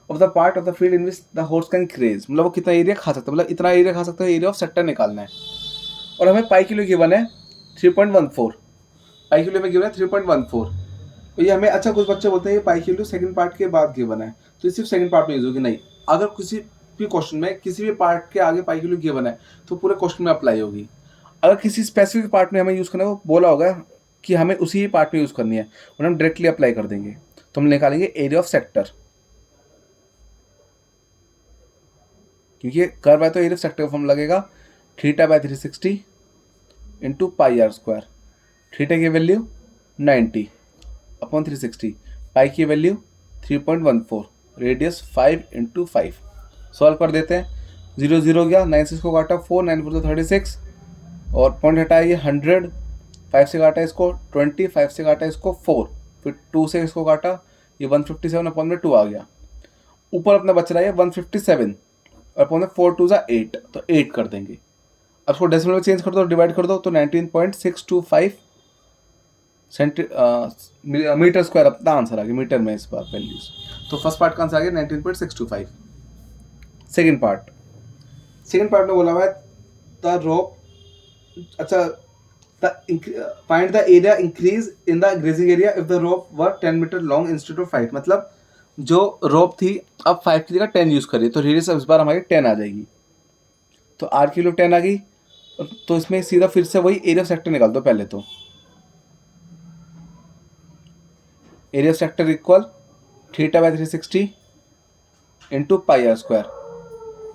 of the part of the field in which the horse can graze, मतलब वो कितना एरिया खा सकता है, मतलब इतना एरिया खा सकता है, एरिया ऑफ सेक्टर निकालना है। और हमें पाई किलो गिवन है 3.14, पाई किलो में गिवन है 3.14, तो ये हमें, अच्छा कुछ बच्चे बोलते हैं ये पाई किलो सेकंड पार्ट के बाद गिवन है, तो ये सिर्फ सेकंड पार्ट में यूज होगी, नहीं, अगर किसी भी क्वेश्चन में किसी भी पार्ट के आगे पाई किलो गिवन है तो पूरे क्वेश्चन में अप्लाई होगी। अगर किसी स्पेसिफिक पार्ट में हमें यूज़ करना है, वो बोला होगा कि हमें उसी पार्ट में यूज़ करनी है, और हम डायरेक्टली अप्लाई कर देंगे, तो हम निकालेंगे एरिया ऑफ सेक्टर। क्योंकि कर्व है तो एरिया ऑफ सेक्टर का फॉर्म लगेगा theta by 360 into pi are square. Theta की वैल्यू 90 अपॉन 360, पाई की वैल्यू 3.14, रेडियस 5 इंटू 5। सॉल्व कर देते हैं। 0 0 गया, 9 से इसको काटा 4, 9 4 36 और पॉइंट हटाया ये 100, 5 से काटा इसको 20, 5 से काटा इसको 4, फिर 2 से इसको काटा ये 157 अपॉन में 2 आ गया। ऊपर अपना बच रहा है 157 और अपॉन में 4 2 ज़ा 8, तो 8 कर देंगे। अब इसको डेसिमल में चेंज कर दो, डिवाइड कर दो, तो 19.625 मीटर स्क्वायर अपना आंसर आ गया। मीटर में इस बार वैल्यूज, तो फर्स्ट पार्ट का आंसर आ गया 19.625। सेकेंड पार्ट में बोला हुआ है द रोप, अच्छा, find the area increase in the grazing area if the rope were 10 metre long instead of 5। मतलब जो रोप थी अब 5 की जगह 10 यूज करिए, तो रेडियस इस बार हमारी 10 आ जाएगी। तो आर की वैल्यू 10 आ गई, तो इसमें सीधा फिर से वही एरिया ऑफ सेक्टर निकाल दो। पहले तो area of sector equal theta by 360 into pi are square.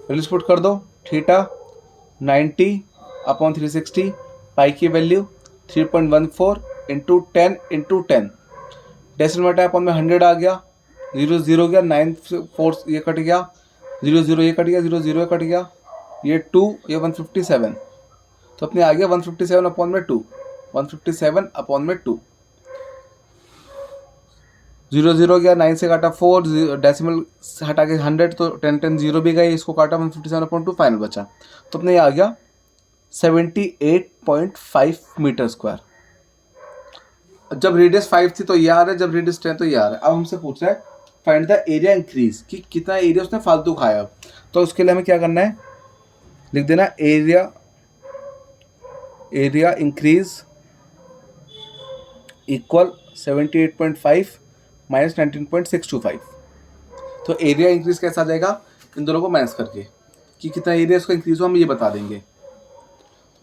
Values put कर दो, थीटा 90 अपॉन 360, पाई की value 3.14 into 10 into 10, decimal multiply upon में 100 आ गया। 0 0 गया, 9 4 ये कट गया, 0 0 ये कट गया, 0 0 ये कट गया, ये 2, ये 157, तो अपने आ गया 157 अपॉन में 2, 157 अपॉन में 2। 0 0 गया, 9 से काटा 4, डेसिमल हटा के 100, तो 10 10 0 भी गए, इसको काटा 157/2, फाइनल बचा, तो अपने आ गया 78.5 मीटर स्क्वायर। जब रेडियस 5 थी तो ये आ रहा है, जब रेडियस 10 तो ये आ रहा है। अब हमसे पूछ रहा है फाइंड द एरिया इंक्रीज, कि कितना एरिया उसने फालतू खाया। अब तो उसके लिए हमें क्या करना है, लिख देना एरिया इंक्रीज इक्वल 78.5 माइनस 19.625। तो एरिया इंक्रीज कैसा आ जाएगा, इन दोनों को माइनस करके, कि कितना एरिया इसका इंक्रीज हो हम ये बता देंगे।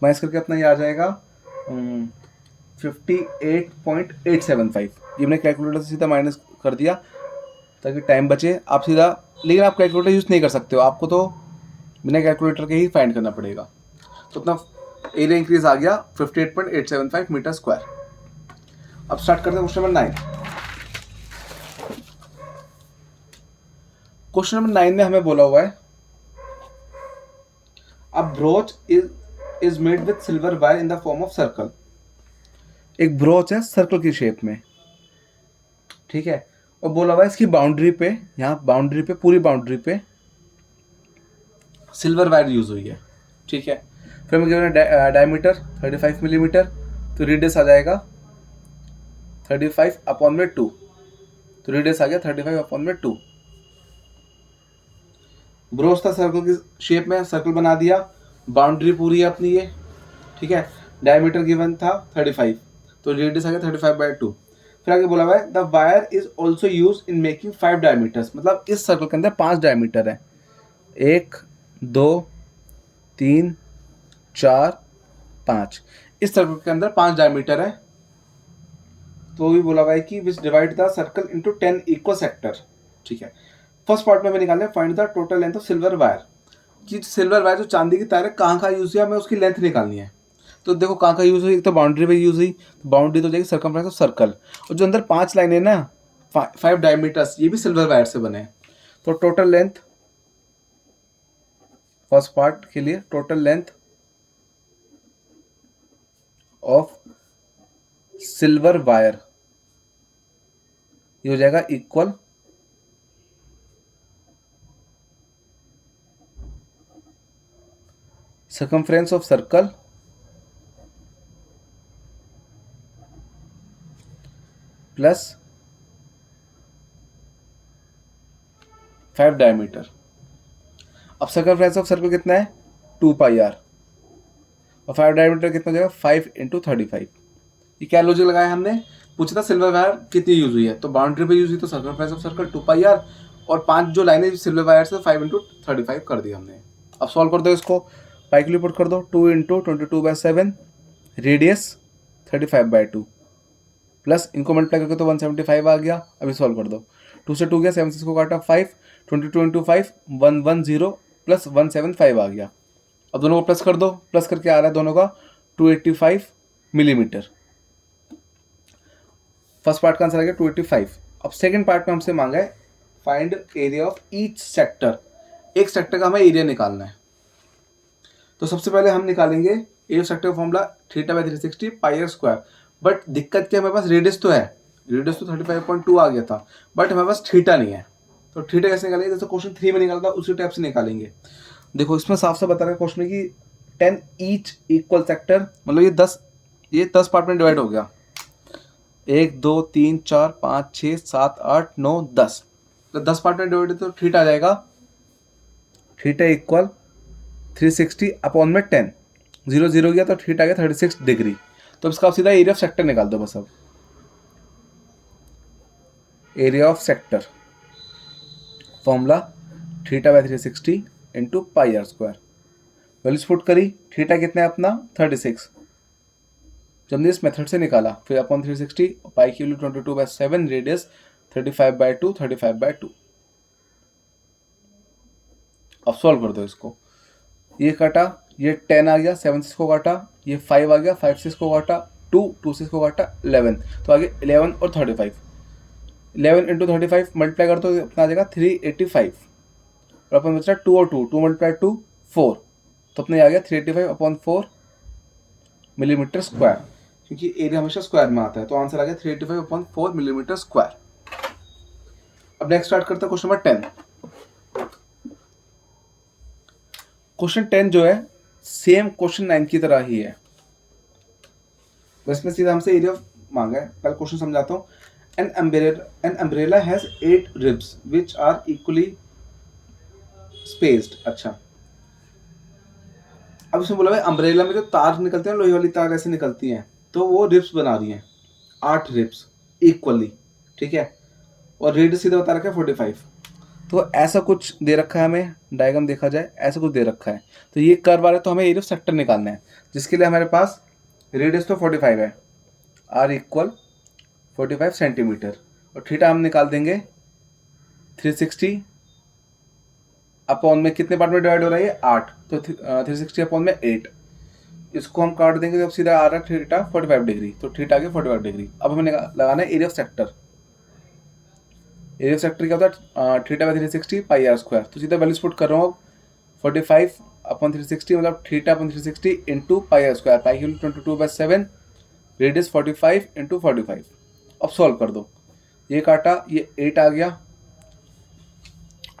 माइनस करके अपना ये आ जाएगा 58.875। ये मैंने कैलकुलेटर से सीधा माइनस कर दिया ताकि टाइम बचे। आप सीधा, लेकिन आप कैलकुलेटर यूज़ नहीं कर सकते हो, आपको तो बिना कैलकुलेटर के ही फाइंड करना पड़ेगा। तो अपना एरिया इंक्रीज आ गया 58.875 मीटर स्क्वायर। अब स्टार्ट करते हैं क्वेश्चन नंबर 9। क्वेश्चन नंबर 9 में हमें बोला हुआ है a brooch is made with silver wire in the form of circle. एक ब्रोच है सर्कल की शेप में, ठीक है, और बोला हुआ है इसकी बाउंड्री पे, यहाँ बाउंड्री पे, पूरी बाउंड्री पे सिल्वर वायर यूज हुई है, ठीक है। फिर हमें गिवन है डायमीटर 35 मिलीमीटर, तो रेडियस आ जाएगा 35 अपॉन में 2, तो रेडियस आ गया 35 अपॉन में 2। ब्रोच था सर्कल की शेप में, सर्कल बना दिया, बाउंड्री पूरी है अपनी ये, ठीक है। डायमीटर गिवन था 35, तो रेडियस आ गया 35/2। फिर आगे बोला हुआ है the wire is also use in making 5 diameters. मतलब इस सर्कल के अंदर 5 डायमीटर है, 1 2 3 4 5। इस सर्कल के अंदर 5 डायमीटर है। तो भी बोला हुआ है कि विच divide the circle into 10 equal sector, ठीक है। फर्स्ट पार्ट में हमें निकालना है find the total length of silver wire, कि सिल्वर वायर जो चांदी की तार है कहाँ कहाँ यूज हुआ, हमें उसकी लेंथ निकालनी है। तो देखो कहाँ कहाँ यूज हुई, एक तो बाउंड्री पे यूज हुई, तो बाउंड्री तो जाएगी सर्कमफ्रेंस ऑफ सर्कल, और जो अंदर 5 लाइनें ना 5 डायमीटर्स, ये भी सिल्वर वायर से बने। तो टोटल लेंथ फर्स्ट पार्ट के लिए, total length of silver wire ये हो जाएगा equal circumference of circle plus 5 diameter. अब सर्कमफ्रेंस ऑफ सर्कल कितना है 2 पाई आर, और 5 डायमीटर कितना हो जाएगा 5 इंटू 35। ये क्या लॉजिक लगाया हमने, पूछा था सिल्वर वायर कितनी यूज हुई है, तो बाउंड्री पे यूज हुई तो circumference of circle 2 pi r, और 5 जो लाइनें सिल्वर वायर से 5 इंटू 35 कर दिया हमने। अब सॉल्व कर दो इसको, पाई के लिए पुट कर दो 2 इंटू 22/7, रेडियस 35/2, प्लस इनको मल्टीप्लाई करके तो 175 आ गया। अभी सॉल्व कर दो, 2 से 2 गया, 7 से इसको काटा 5, 22 इंटू 5 110, प्लस 175 आ गया। अब दोनों को प्लस कर दो, प्लस करके आ रहा है दोनों का 285 मिलीमीटर। फर्स्ट पार्ट का आंसर आ गया 285। अब सेकंड पार्ट में हमसे मांगा है find area of each sector. एक सेक्टर का हमें एरिया निकालना है। तो सबसे पहले हम निकालेंगे एरिया सेक्टर का formula theta by 360 pi are square. But दिक्कत क्या, हमारे पास रेडियस तो है, रेडियस तो 35.2 आ गया था, बट हमारे पास थीटा नहीं है। तो थीटा कैसे निकालेंगे, जैसे क्वेश्चन 3 में निकाला था उसी टाइप से निकालेंगे। देखो इसमें साफ साफ बता रहा है क्वेश्चन में कि 10 ईच इक्वल सेक्टर, मतलब ये 10 पार्ट में डिवाइड हो गया। 1 2 3 4 5 6 7 8 9 10, तो 10 पार्ट में डिवाइड, तो थीटा आ जाएगा थीटा इक्वल 360 अपॉन में 10, 0 0 गया तो थीटा आ गया 36 डिग्री। तो इसका आप सीधा एरिया ऑफ सेक्टर निकाल दो बस। अब area of sector formula theta by 360 into pi are square. Values put करी, थीटा कितना है अपना 36, जब हमने इस मेथड से निकाला, फिर अपॉन 360, पाई की वैल्यू 22/7, रेडियस 35/2, 35/2। अब सॉल्व कर दो इसको, ये काटा, ये 10 आ गया, 7 से इसको काटा, ये 5 आ गया, 5 से इसको काटा, 2 से इसको काटा 11, तो आगे 11 और 35, 11 इंटू 35 मल्टीप्लाई कर दो, अपना आ जाएगा 385, और अपन बचा 2 और 2 मल्टीप्लाई 2 4, तो अपने आ गया 385 अपॉन 4 मिलीमीटर स्क्वायर, क्योंकि एरिया हमेशा स्क्वायर में आता है। तो आंसर आ गया 385 अपॉन 4 मिलीमीटर स्क्वायर। अब नेक्स्ट स्टार्ट करते हैं क्वेश्चन नंबर 10। क्वेश्चन 10 जो है सेम क्वेश्चन 9 की तरह ही है, तो इसमें सीधा हमसे एरिया मांगा है। पहले क्वेश्चन समझाता हूँ। An umbrella has 8 ribs which are equally spaced। अच्छा, अब इसमें बोला भाई अम्ब्रेला में जो तार निकलते हैं, लोहे वाली तार ऐसे निकलती हैं, तो वो रिब्स बना रही हैं 8 रिब्स इक्वली, ठीक है, और रेडियस सीधा बता रखा है 45। तो ऐसा कुछ दे रखा है हमें, डायग्राम देखा जाए ऐसा कुछ दे रखा है, तो ये कर्व आ रहा है, तो हमें एरिया ऑफ सेक्टर निकालना है, जिसके लिए हमारे पास रेडियस तो 45 है, आर इक्वल 45 सेंटीमीटर, और थीटा हम निकाल देंगे 360 अपॉन में कितने पार्ट में डिवाइड हो रहा है, 8, तो 360 अपॉन में 8, इसको हम काट देंगे, तो अब सीधा आ रहा है थीटा 45 डिग्री, तो थीटा आ गया 45 डिग्री। अब हमें लगाना है area of sector. Area of sector क्या होता है, theta by 360 pi are square, तो सीधा वैल्यूज पुट कर रहा हूँ, 45 अपॉन 360 मतलब theta upon 360 into pi are square, pi की वैल्यू 22/7, रेडियस 45 इंटू 45। अब सॉल्व कर दो, ये काटा, ये 8 आ गया,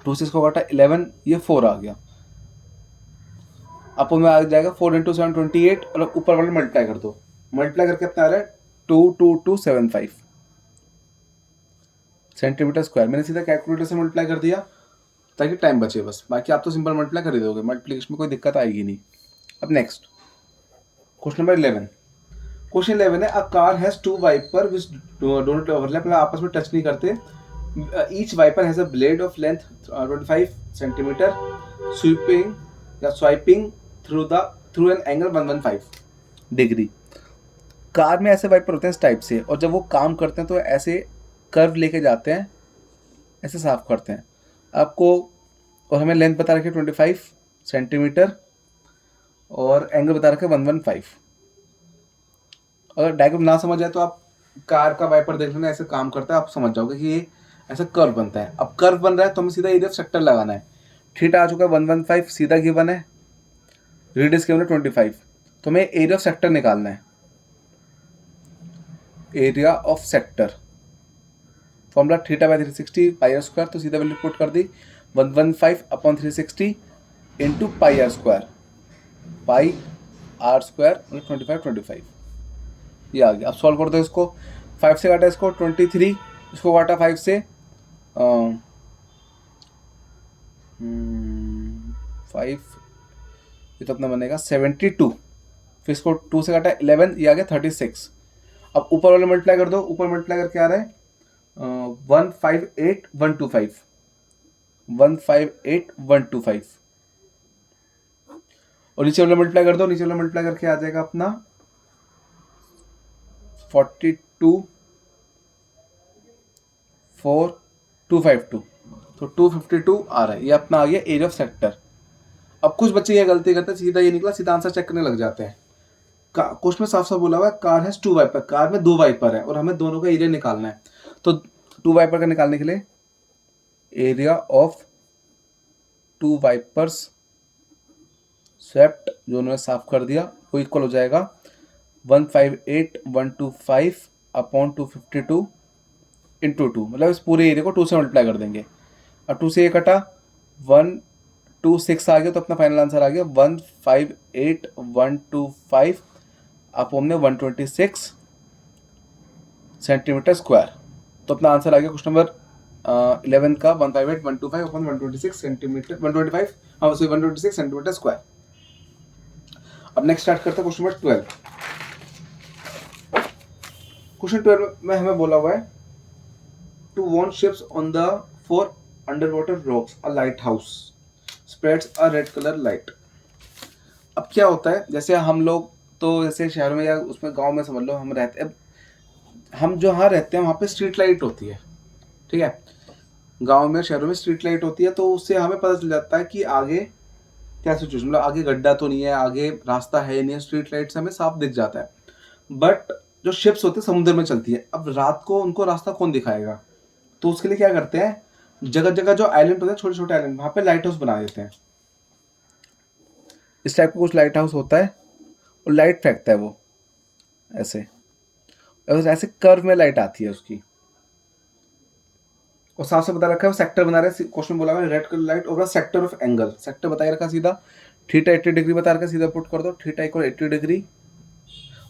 2 से इसको काटा 11, ये 4 आ गया, अपॉन में आ जाएगा 4 इंटू 7 28, और ऊपर वाले मल्टीप्लाई कर दो, मल्टीप्लाई करके अपना आ रहा है 22275 सेंटीमीटर स्क्वायर। मैंने सीधा कैलकुलेटर से मल्टीप्लाई कर दिया ताकि टाइम बचे बस, बाकी आप तो सिंपल मल्टीप्लाई कर ही दोगे, मल्टीप्लिकेशन में कोई दिक्कत आएगी नहीं। अब नेक्स्ट क्वेश्चन नंबर 11। क्वेश्चन 11 है, a car has 2 wiper which don't overlap, मतलब आपस में टच नहीं करते। Each wiper has a blade of length 25 centimetre sweeping या swiping through an angle 115 degree. Car में ऐसे वाइपर होते हैं इस टाइप से, और जब वो काम करते हैं तो ऐसे कर्व लेके जाते हैं, ऐसे साफ करते हैं आपको, और हमें लेंथ बता रखी है 25 सेंटीमीटर और एंगल बता रखा है 115। अगर डायग्राम ना समझ आए तो आप कार का वाइपर देख लेना, ऐसे काम करता है, आप समझ जाओगे कि ये ऐसा कर्व बनता है। अब कर्व बन रहा है तो हमें सीधा एरिया ऑफ सेक्टर लगाना है। थीटा आ चुका है 115 सीधा गिवन है, रेडियस गिवन है 25, तो हमें एरिया ऑफ सेक्टर निकालना है। Area of sector formula theta by 360 pi are square, तो सीधा वैल्यू पुट कर दी 115 upon 360 into pi are square, pi are square मतलब 25, ये आ गया। अब सॉल्व कर दो इसको, 5 से काटा इसको 23, इसको काटा 5 से 5, ये तो अपना बनेगा 72, फिर इसको 2 से काटा 11, ये आ गया 36। अब ऊपर वाले मल्टीप्लाई कर दो, ऊपर मल्टीप्लाई करके आ रहा है 158,125, 158,125, और नीचे वाला मल्टीप्लाई कर दो, नीचे वाला मल्टीप्लाई करके आ जाएगा अपना 42,4,252, तो 252 आ रहा है, ये अपना आ गया एरिया ऑफ सेक्टर। अब कुछ बच्चे ये गलती करते हैं, सीधा ये निकला, सीधा आंसर चेक करने लग जाते हैं। क्वेश्चन में साफ साफ बोला हुआ है कार हैज 2 वाइपर, कार में 2 वाइपर है और हमें दोनों का एरिया निकालना है। तो 2 वाइपर का निकालने के लिए एरिया ऑफ 2 वाइपर्स स्वेप्ट जो उन्होंने साफ कर दिया वो इक्वल हो जाएगा 158,125 अपॉन 252 इंटू 2, मतलब इस पूरे एरिया को 2 से मल्टीप्लाई कर देंगे। अब 2 से ये कटा 126 आ गया, तो अपना फाइनल आंसर आ गया 158,125 अपॉन में 126 सेंटीमीटर स्क्वायर। तो अपना आंसर आ गया क्वेश्चन नंबर 11 का 158,125 अपॉन 126 सेंटीमीटर 125 हाँ सॉरी 126 सेंटीमीटर स्क्वायर। अब नेक्स्ट स्टार्ट करते हैं क्वेश्चन नंबर 12। क्वेश्चन 12 में हमें बोला हुआ है to warn ships on the 4 underwater rocks a lighthouse spreads a red colour light. अब क्या होता है, जैसे हम लोग तो जैसे शहरों में या उसमें गांव में समझ लो हम रहते हैं, हम जहाँ रहते हैं वहाँ पे स्ट्रीट लाइट होती है, ठीक है। गांव में शहरों में स्ट्रीट लाइट होती है, तो उससे हमें पता चल जाता है कि आगे क्या सिचुएशन, मतलब आगे गड्ढा तो नहीं है, आगे रास्ता है नहीं है, स्ट्रीट लाइट से हमें साफ दिख जाता है। बट जो शिप्स होती है समुद्र में चलती है, अब रात को उनको रास्ता कौन दिखाएगा, तो उसके लिए क्या करते हैं, जगह जगह जो आइलैंड होते हैं, छोटे छोटे आइलैंड, वहाँ पे लाइट हाउस बना देते हैं। इस टाइप का कुछ लाइट हाउस होता है और लाइट फेंकता है वो ऐसे, ऐसे कर्व में लाइट आती है उसकी, और साफ से बता रखा है वो सेक्टर बना रहे हैं। क्वेश्चन बोला है red colour light over sector of angle, sector बता रखा सीधा, थीटा 80 डिग्री बता रखा, सीधा पुट कर दो थीटा इक्वल 80 डिग्री,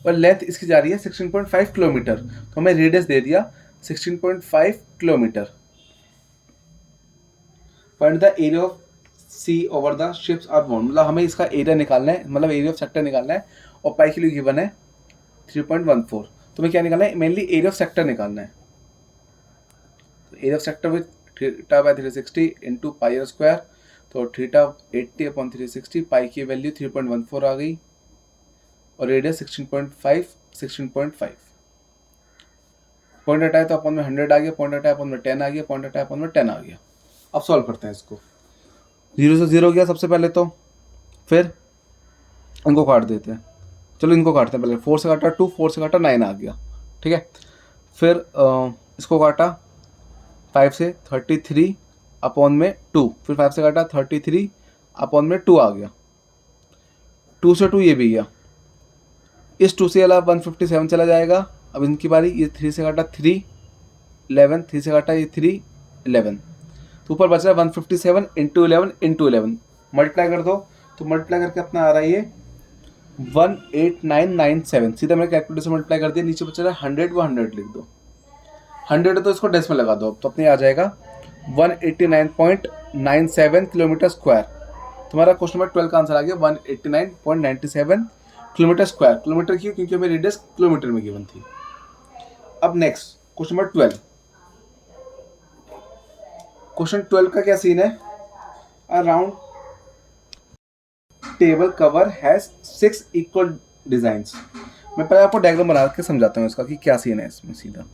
और लेंथ इसकी जा रही है 16.5 किलोमीटर, तो हमें रेडियस दे दिया 16.5 kilometre. Find the area of sea over the ships are warned, मतलब हमें इसका एरिया निकालना है, मतलब एरिया ऑफ सेक्टर निकालना है, और पाई के लिए गिवन है 3.14, तो हमें क्या निकालना है, मेनली एरिया ऑफ सेक्टर निकालना है। Area of sector with theta by 360 into pi are square, तो थीटा 80 अपॉन 360, पाई की वैल्यू 3.14 आ गई, और रेडियस 16.5 पॉइंट हटाए तो अपन में 100 आ गया, पॉइंट हटाए अपन में 10 आ गया, पॉइंट हटाए अपन में 10 आ गया। अब सॉल्व करते हैं इसको, 0 से 0 गया सबसे पहले, तो फिर इनको काट देते हैं, चलो इनको काटते हैं पहले, 4 से काटा 2, 4 से काटा 9 आ गया, ठीक है। फिर इसको काटा 5 से 33 अपॉन में 2, फिर 5 से काटा 33 अपॉन में 2 आ गया, 2 से 2 ये भी गया, इस 2 से अलावा 157 चला जाएगा। अब इनकी बारी, ये 3 से काटा 3 11, 3 से काटा ये 3 11, तो ऊपर बच रहा है 157 इंटू 11 मल्टीप्लाई कर दो, तो मल्टीप्लाई करके अपना आ रहा है ये 18997, सीधा मैंने कैलकुलेटर से मल्टीप्लाई कर दिया, नीचे बच रहा है 100, वो 100 लिख दो, 100 तो इसको डेसिमल लगा दो, तो अपने आ जाएगा 189.97 किलोमीटर स्क्वायर। तुम्हारा क्वेश्चन नंबर 12 का आंसर आ गया 189.97 किलोमीटर स्क्वायर। किलोमीटर क्यों, क्योंकि हमें रेडियस किलोमीटर में गिवन थी। अब नेक्स्ट क्वेश्चन नंबर 12, क्वेश्चन 12 का क्या सीन है, around table cover has 6 equal designs. मैं पहले आपको डायग्राम बना के समझाता हूँ इसका कि क्या सीन है इसमें। सीधा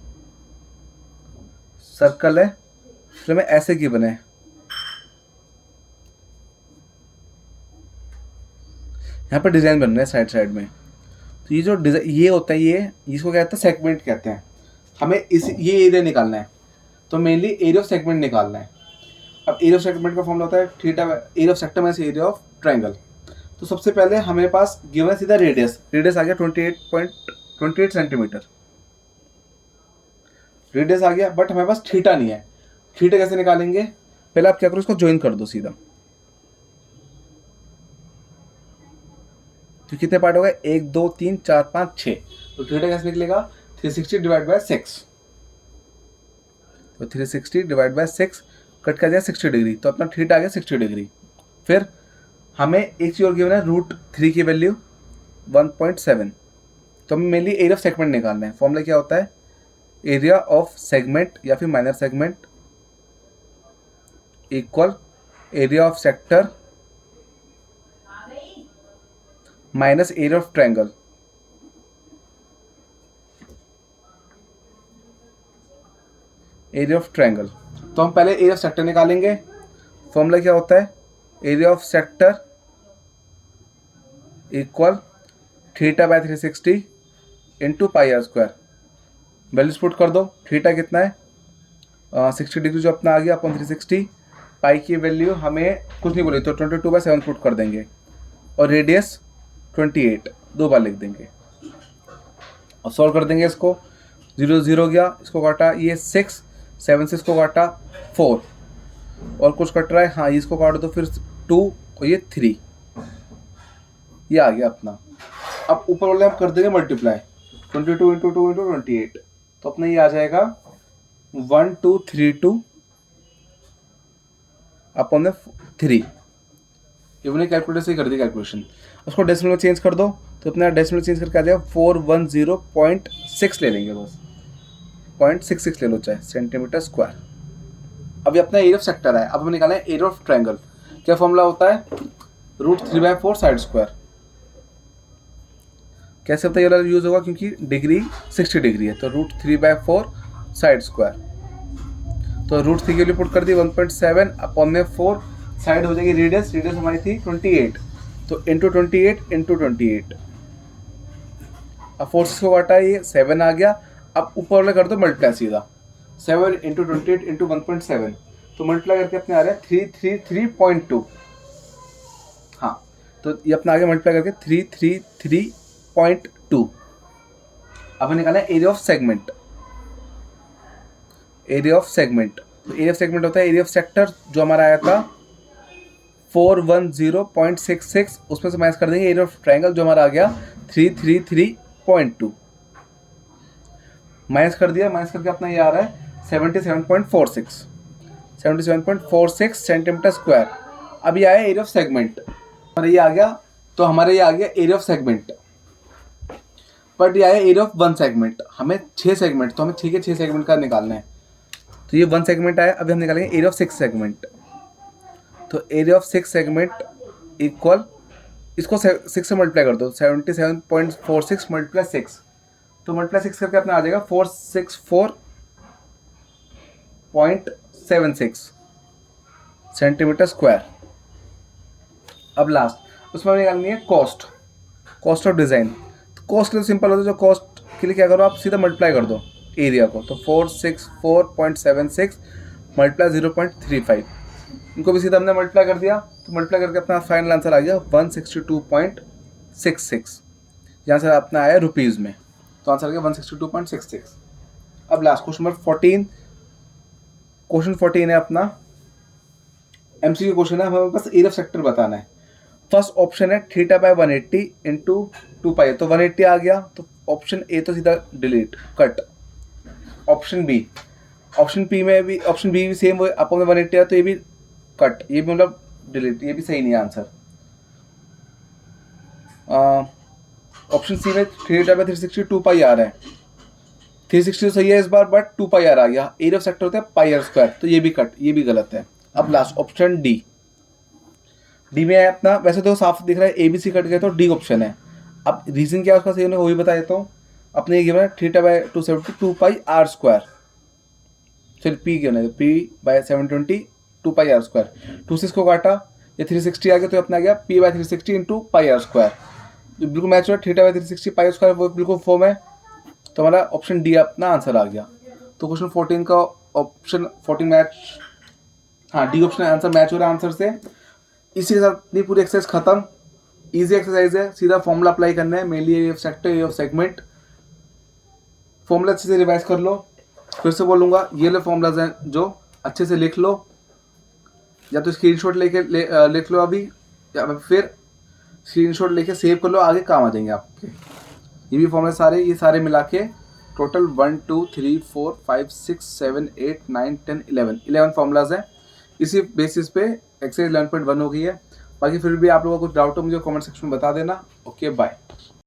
सर्कल है, फिर में ऐसे गिवन है, यहाँ पर डिजाइन बन रहे हैं साइड साइड में, तो ये जो डिजाइन ये होता है, ये इसको क्या कहते हैं, सेगमेंट कहते हैं। हमें इस ये एरिया निकालना है, तो मेनली एरिया ऑफ सेगमेंट निकालना है। अब एरिया ऑफ सेगमेंट का फॉर्मूला होता है theta area of sector minus area of triangle. तो सबसे पहले हमेरे पास गिवन है सीधा रेडियस, रेडियस आ गया 28 सेंटीमीटर, रेडियस आ गया, बट हमारे पास थीटा नहीं है। थीटा कैसे निकालेंगे, पहले आप क्या करो, इसको ज्वाइन कर दो सीधा, तो कितने पार्ट हो गए, 1 2 3 4 5 6, तो थीटा कैसे निकलेगा 360 डिवाइड बाय 6, तो 360 डिवाइड बाय 6 कट कर जाए 60 डिग्री, तो अपना थीटा आ गया 60 डिग्री। फिर हमें एक चीज और गिवन है, √3 की वैल्यू 1.7, तो हमें मेनली एरिया ऑफ सेगमेंट निकालना है। फॉर्मूला क्या होता है, एरिया ऑफ सेगमेंट या फिर minor segment equal area of sector minus area of triangle. Area of triangle, तो हम पहले एरिया ऑफ सेक्टर निकालेंगे। फॉर्मूला क्या होता है, area of sector equal theta by 360 into pi are square. Values put कर दो। थीटा कितना है 60 डिग्री जो अपना आ गया अपन 360। पाई की वैल्यू हमें कुछ नहीं बोली तो 22/7 पुट कर देंगे और रेडियस 28 दो बार लिख देंगे और सॉल्व कर देंगे इसको। 0 0 गया, इसको काटा ये 6, 7 से इसको काटा 4 और कुछ कट रहा है, हाँ इसको काट दो फिर 2 और ये 3, ये आ गया अपना। अब ऊपर वाले हम कर देंगे मल्टीप्लाई 22 इंटू 2 इंटू 28, तो अपना ये आ जाएगा 1232 अपॉन में 3। ये मैंने कैलकुलेटर से ही कर दी कैलकुलेशन। उसको डेसिमल में चेंज कर दो तो अपना डेसिमल चेंज करके आ जाएगा 410.6 ले लेंगे बस, 0.66 ले लो चाहे सेंटीमीटर स्क्वायर। अभी अपना एरिया ऑफ सेक्टर है। अब हमें निकालना है एरिया ऑफ ट्रायंगल। क्या फॉर्मूला होता है √3/4 साइड स्क्वायर। कैसे होता है ये वाला यूज होगा क्योंकि डिग्री 60 डिग्री है तो √3/4 साइड स्क्वायर। तो √3 के लिए पुट कर दी 1.7 अपॉन में 4, साइड हो जाएगी रेडियस, रेडियस हमारी थी 28 तो इंटू 28 इंटू 28। अब 4 को काटा ये 7 आ गया। अब ऊपर वाले कर दो मल्टीप्लाई सीधा 7 इंटू 28 इंटू 1.7 तो मल्टीप्लाई करके अपने आ रहा है 333.2। हाँ तो ये अपना आ गया मल्टीप्लाई करके 333.2। अब निकाला area of segment. Area of segment तो एरिया ऑफ सेगमेंट होता है एरिया ऑफ सेक्टर जो हमारा आया था 410.66, उसमें से माइनस कर देंगे एरिया ऑफ ट्रायंगल जो हमारा आ गया 333.2। माइनस कर दिया, माइनस करके अपना ये आ रहा है 77.46 सेंटीमीटर स्क्वायर। अब ये आया एरिया ऑफ सेगमेंट, हमारा ये आ गया तो हमारा ये आ गया एरिया ऑफ सेगमेंट। बट ये आया एरिया ऑफ वन सेगमेंट, हमें 6 सेगमेंट तो हमें 6 के 6 सेगमेंट का निकालना है तो ये 1 सेगमेंट आया। अभी हम निकालेंगे एरिया ऑफ 6 सेगमेंट। तो एरिया ऑफ 6 सेगमेंट इक्वल इसको 6 से मल्टीप्लाई कर दो 77.46 मल्टीप्लाई 6 तो मल्टीप्लाई 6 करके अपना आ जाएगा 464.76 सेंटीमीटर स्क्वायर। अब लास्ट उसमें निकालनी है कॉस्ट, कॉस्ट ऑफ डिज़ाइन। तो कॉस्ट के लिए सिंपल होता है, जो कॉस्ट के लिए क्या करो आप सीधा मल्टीप्लाई कर दो एरिया को तो 464.76 मल्टीप्लाई 0.35, इनको भी सीधा हमने मल्टीप्लाई कर दिया तो मल्टीप्लाई करके अपना फाइनल आंसर आ गया 162.66। यहाँ से अपना आया रुपीज़ में तो आंसर आ गया 162.66। अब लास्ट क्वेश्चन नंबर 14। क्वेश्चन 14 है अपना एमसीक्यू क्वेश्चन है, हमें बस एरिया ऑफ सेक्टर बताना है। फर्स्ट ऑप्शन है θ/180 इंटू 2π तो 180 आ गया तो ऑप्शन ए तो सीधा delete cut. Option B, option B में भी सेम अपॉन में 180 है तो ये भी कट, ये भी मतलब डिलीट, ये भी सही नहीं है आंसर। ऑप्शन सी में θ/360 2π आ रहा है, 360 तो सही है इस बार बट 2π आ गया। एरिया ऑफ सेक्टर होता है पाई आर स्क्वायर तो ये भी कट, ये भी गलत है। अब लास्ट ऑप्शन डी, डी में है अपना वैसे तो साफ दिख रहा है ए बी सी कट गया तो डी ऑप्शन है। अब रीजन क्या है उसका सही होने वो भी बता देता हूँ। अपने ये गिवन है θ/270 2π r स्क्वायर, फिर पी गिवन है p/720 2π r स्क्वायर। 2 को काटा ये 360 आ गया तो अपना आ गया p/360 into pi are square, बिल्कुल मैच हो रहा है। θ/360 पाई स्क्वायर वो बिल्कुल फॉर्म है तो हमारा ऑप्शन डी अपना आंसर आ गया। तो क्वेश्चन 14 का ऑप्शन 14 मैच, हाँ डी ऑप्शन आंसर मैच हो रहा है आंसर से। इसी के साथ ये पूरी एक्सरसाइज खत्म। इजी एक्सरसाइज है, सीधा फॉर्मूला अप्लाई करना है, mainly area of sector, area of segment. Formula अच्छे से रिवाइज कर लो, फिर से बोलूँगा ये ले फॉर्मूलाज हैं जो अच्छे से लिख लो, या तो स्क्रीनशॉट लेके लिख लो अभी, या फिर स्क्रीनशॉट लेके सेव कर लो, आगे काम आ जाएंगे आपके। ये भी फॉर्मूला सारे, ये सारे मिला के टोटल 1 2 3 4 5 6 7 8 9 10 11 फॉर्मूलाज हैं। इसी बेसिस पे एक्सरसाइज 11.1 हो गई है। बाकी फिर भी आप लोगों को कुछ डाउट हो मुझे कमेंट सेक्शन में बता देना। Okay bye.